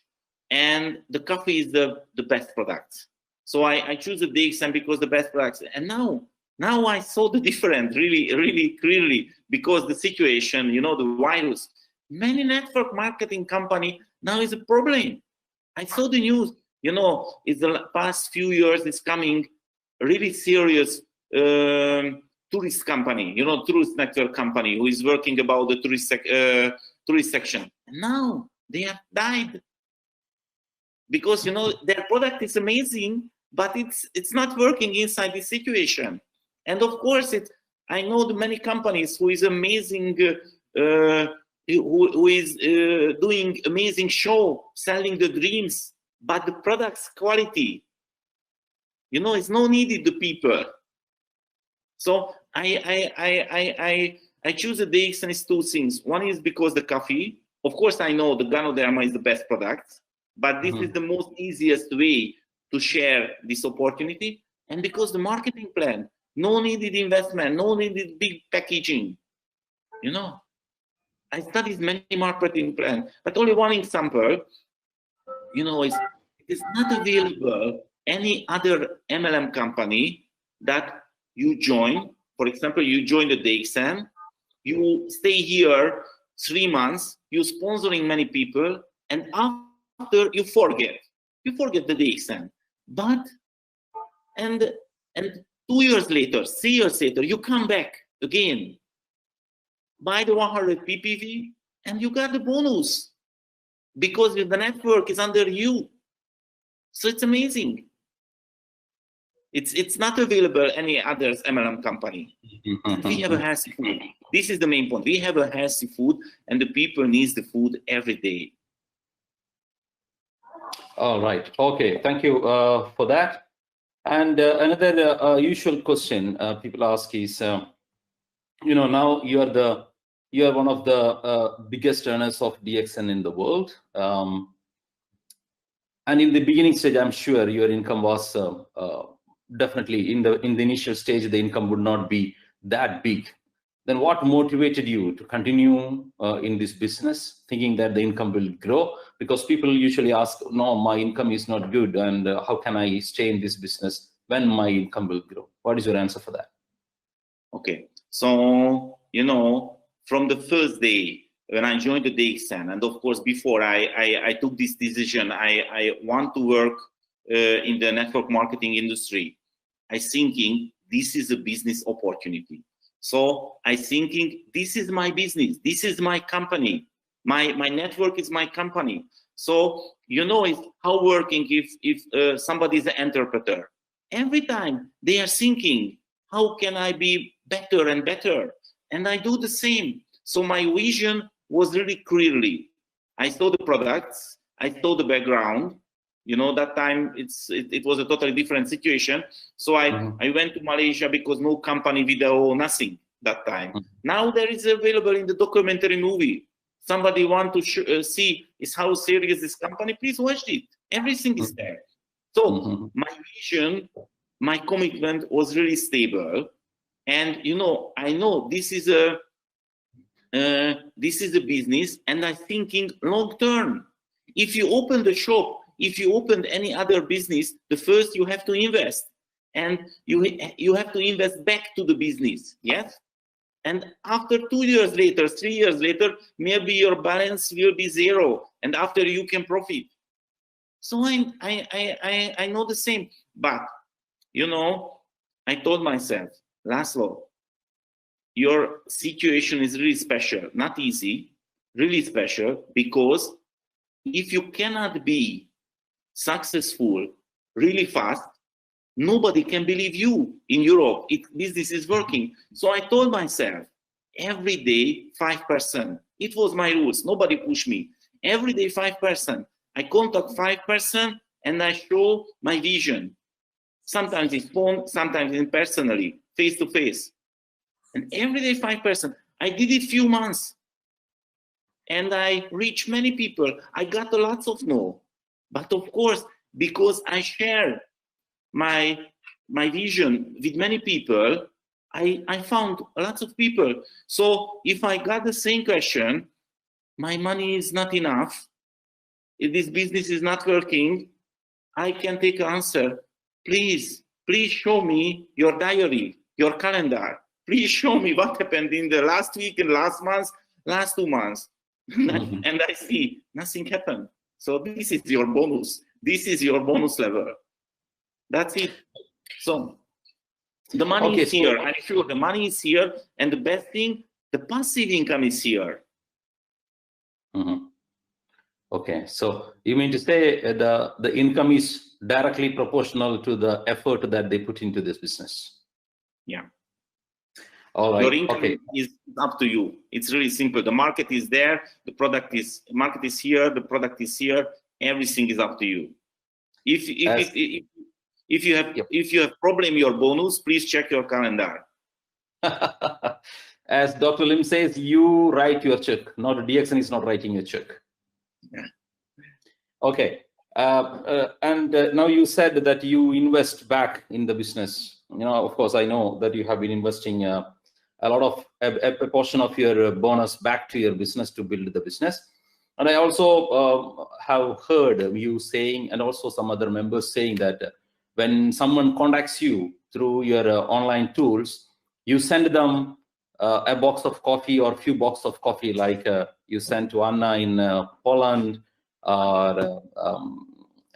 And the coffee is the best product. So I choose the DXN because the best products. And now I saw the difference really, really clearly, because the situation, you know, the virus, many network marketing company now is a problem. I saw the news, you know, it's the past few years, it's coming really serious tourist company, you know, tourist network company who is working about the tourist section. And now they have died because, you know, their product is amazing, but it's not working inside this situation. And of course, I know the many companies who is amazing, who is doing amazing show, selling the dreams, but the product's quality, you know, it's no needed the people. So I choose the DXN is two things. One is because the coffee. Of course, I know the Ganoderma is the best product, but this is the most easiest way to share this opportunity. And because the marketing plan, no needed investment, no needed big packaging. You know, I studied many marketing plans, but only one example, you know, it is not available any other MLM company that you join. For example, you join the DXN, you stay here 3 months, you sponsoring many people, and after you forget the DXN. But and 2 years later, 3 years later, you come back again, buy the 100 PPV, and you got the bonus because the network is under you. So it's amazing. It's not available any other MLM company. And we have a healthy food. This is the main point. We have a healthy food, and the people needs the food every day. All right. Okay. Thank you for that. And another usual question people ask is, you know, now you are one of the biggest earners of DXN in the world. And in the beginning stage, I'm sure your income was definitely in the initial stage, the income would not be that big. Then what motivated you to continue in this business, thinking that the income will grow? Because people usually ask, no, my income is not good, and how can I stay in this business when my income will grow? What is your answer for that? Okay, so, you know, from the first day when I joined the DXN, and of course before I took this decision, I want to work in the network marketing industry, I thinking this is a business opportunity. So I thinking this is my business, this is my company, my network is my company. So, you know, it's how working if somebody is an entrepreneur. Every time they are thinking, how can I be better and better? And I do the same. So my vision was really clearly, I saw the products, I saw the background. You know, that time it was a totally different situation. So I went to Malaysia because no company video, nothing that time. Now there is available in the documentary movie somebody want to see is how serious this company, please watch it. Everything is there. So my vision, my commitment was really stable. And I know this is a business, and I'm thinking long term. If you open the shop, if you open any other business, the first you have to invest, and you have to invest back to the business, yes. And after 2 years later, 3 years later, maybe your balance will be zero, and after you can profit. So I know the same, but I told myself, Laszlo, your situation is really special, not easy, really special, because if you cannot be successful really fast, nobody can believe you in Europe. Business is working. So I told myself, every day 5%. It was my rules. Nobody pushed me. Every day 5%. I contact 5% and I show my vision. Sometimes it's phone, sometimes in personally, face to face. And every day 5%. I did it few months. And I reached many people. I got lots of no. But of course, because I share my vision with many people, I found lots of people. So if I got the same question, my money is not enough, if this business is not working, I can take an answer. Please show me your diary, your calendar. Please show me what happened in the last week and last month, last 2 months. And I see nothing happened. So this is your bonus. This is your bonus level. That's it. So the money is here. I'm sure the money is here. And the best thing, the passive income is here. Okay, so you mean to say the income is directly proportional to the effort that they put into this business? Yeah. All right. Your income is up to you. It's really simple. The market is there. The market is here. The product is here. Everything is up to you. If you have problem your bonus, please check your calendar. As Dr. Lim says, you write your check. Not DXN is not writing your check. Yeah. Okay. And now you said that you invest back in the business. Of course, I know that you have been investing a lot of a portion of your bonus back to your business to build the business. And I also have heard you saying, and also some other members saying, that when someone contacts you through your online tools, you send them a box of coffee or a few boxes of coffee, like you sent to Anna in Poland, or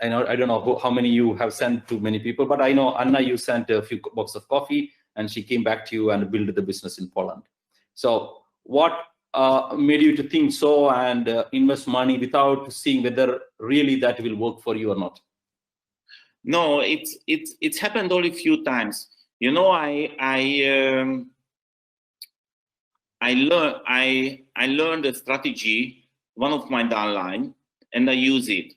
I don't know how many you have sent to many people, but I know Anna, you sent a few boxes of coffee, and she came back to you and built the business in Poland. So what made you to think so and invest money without seeing whether really that will work for you or not? No, it's happened only a few times. I learned a strategy, one of my downline, and I use it.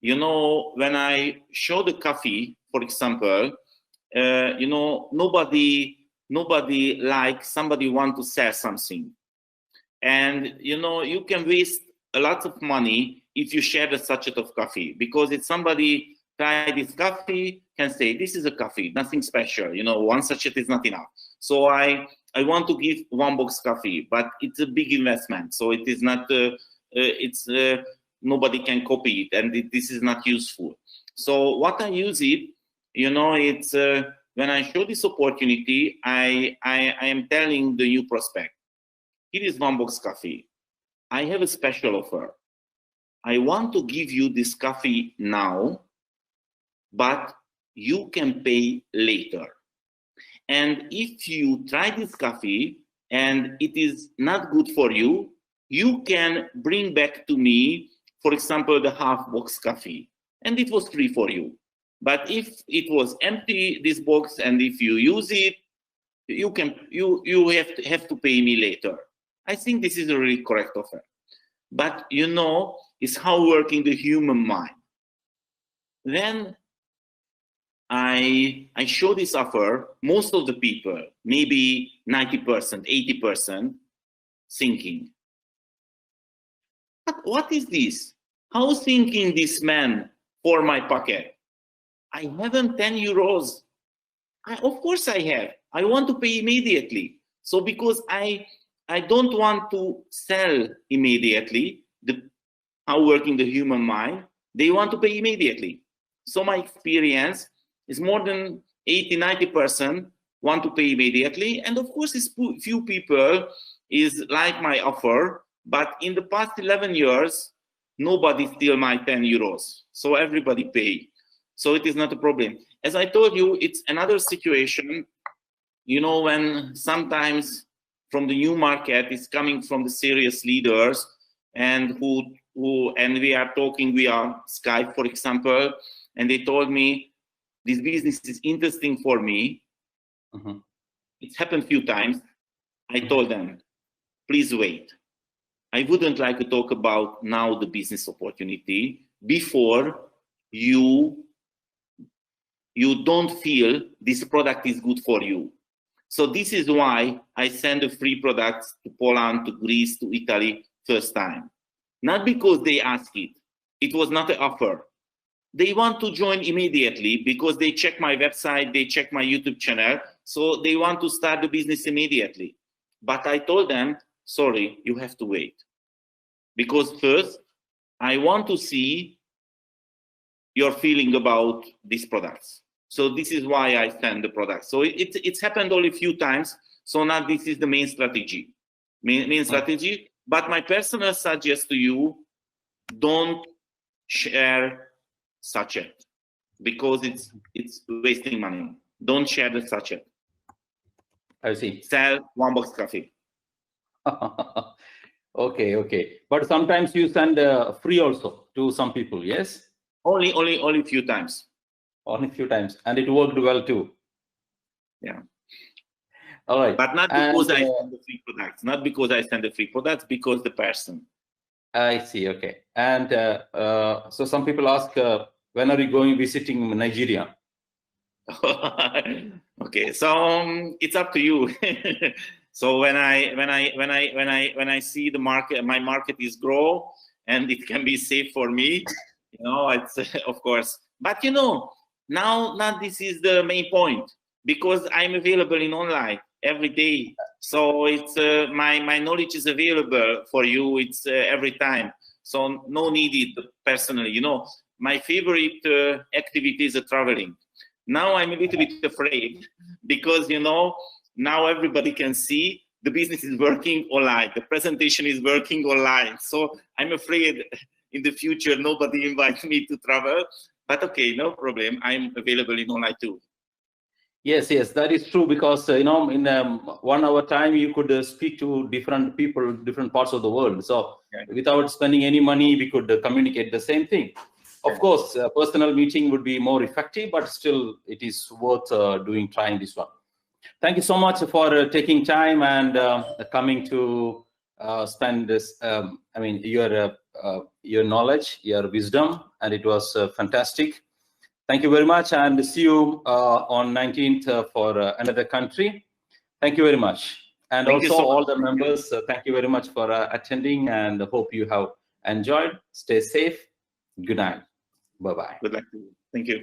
When I show the coffee, for example, nobody likes somebody want to sell something. And, you can waste a lot of money if you share the sachet of coffee, because if somebody try this coffee, can say, this is a coffee, nothing special, one sachet is not enough. So I want to give one box coffee, but it's a big investment. So it is not, nobody can copy it, and this is not useful. So what I use it, it's when I show this opportunity, I am telling the new prospect, here is one box coffee. I have a special offer. I want to give you this coffee now, but you can pay later. And if you try this coffee and it is not good for you, you can bring back to me, for example, the half box coffee, and it was free for you. But if it was empty, this box, and if you use it, you have to pay me later. I think this is a really correct offer. But it's how working the human mind. Then I show this offer. Most of the people, maybe 90%, 80%, thinking, what is this? How thinking this man for my pocket? I haven't 10 euros. Of course I have. I want to pay immediately. So because I don't want to sell immediately, how working the human mind, they want to pay immediately. So my experience is more than 80–90% want to pay immediately. And of course, it's few people is like my offer, but in the past 11 years, nobody steal my 10 euros. So everybody pay. So it is not a problem. As I told you, it's another situation, you know, when sometimes from the new market is coming from the serious leaders and and we are talking via Skype, for example, and they told me, this business is interesting for me. It's happened a few times. I told them, please wait. I wouldn't like to talk about now the business opportunity before you don't feel this product is good for you. So this is why I send the free products to Poland, to Greece, to Italy first time. Not because they ask it. It was not an offer. They want to join immediately because they check my website, they check my YouTube channel, so they want to start the business immediately. But I told them, sorry, you have to wait. Because first, I want to see your feeling about these products. So this is why I send the products. So it's happened only a few times. So now this is the main strategy. Main strategy. But my personal suggest to you, don't share sachet because it's wasting money. Don't share the sachet. I see. Sell one box coffee. Okay. But sometimes you send free also to some people, yes? Only a few times. Only a few times, and it worked well too. Yeah. All right. But not because I send the free products. Not because I send the free products, because the person. I see. Okay. And so some people ask, when are you going visiting Nigeria? Okay, so it's up to you. So when I see the market, my market is grow, and it can be safe for me, you know, it's of course. But you know, now this is the main point, because I'm available in online every day. So it's my knowledge is available for you. It's every time. So no needed personally. You know, my favorite activity is traveling. Now I'm a little bit afraid because, you know, now everybody can see the business is working online. The presentation is working online. So I'm afraid in the future, nobody invites me to travel. But okay, no problem. I'm available in online too. Yes, that is true, because you know, in 1 hour time you could speak to different people, different parts of the world. So without spending any money, we could communicate the same thing. Of course, a personal meeting would be more effective, but still it is worth trying this one. Thank you so much for taking time and coming to spend this, I mean, your knowledge, your wisdom, and it was fantastic. Thank you very much, and see you on 19th for another country. Thank you very much. And also all the members, thank you very much for attending, and hope you have enjoyed. Stay safe. Good night. Bye-bye. Good luck to you. Thank you.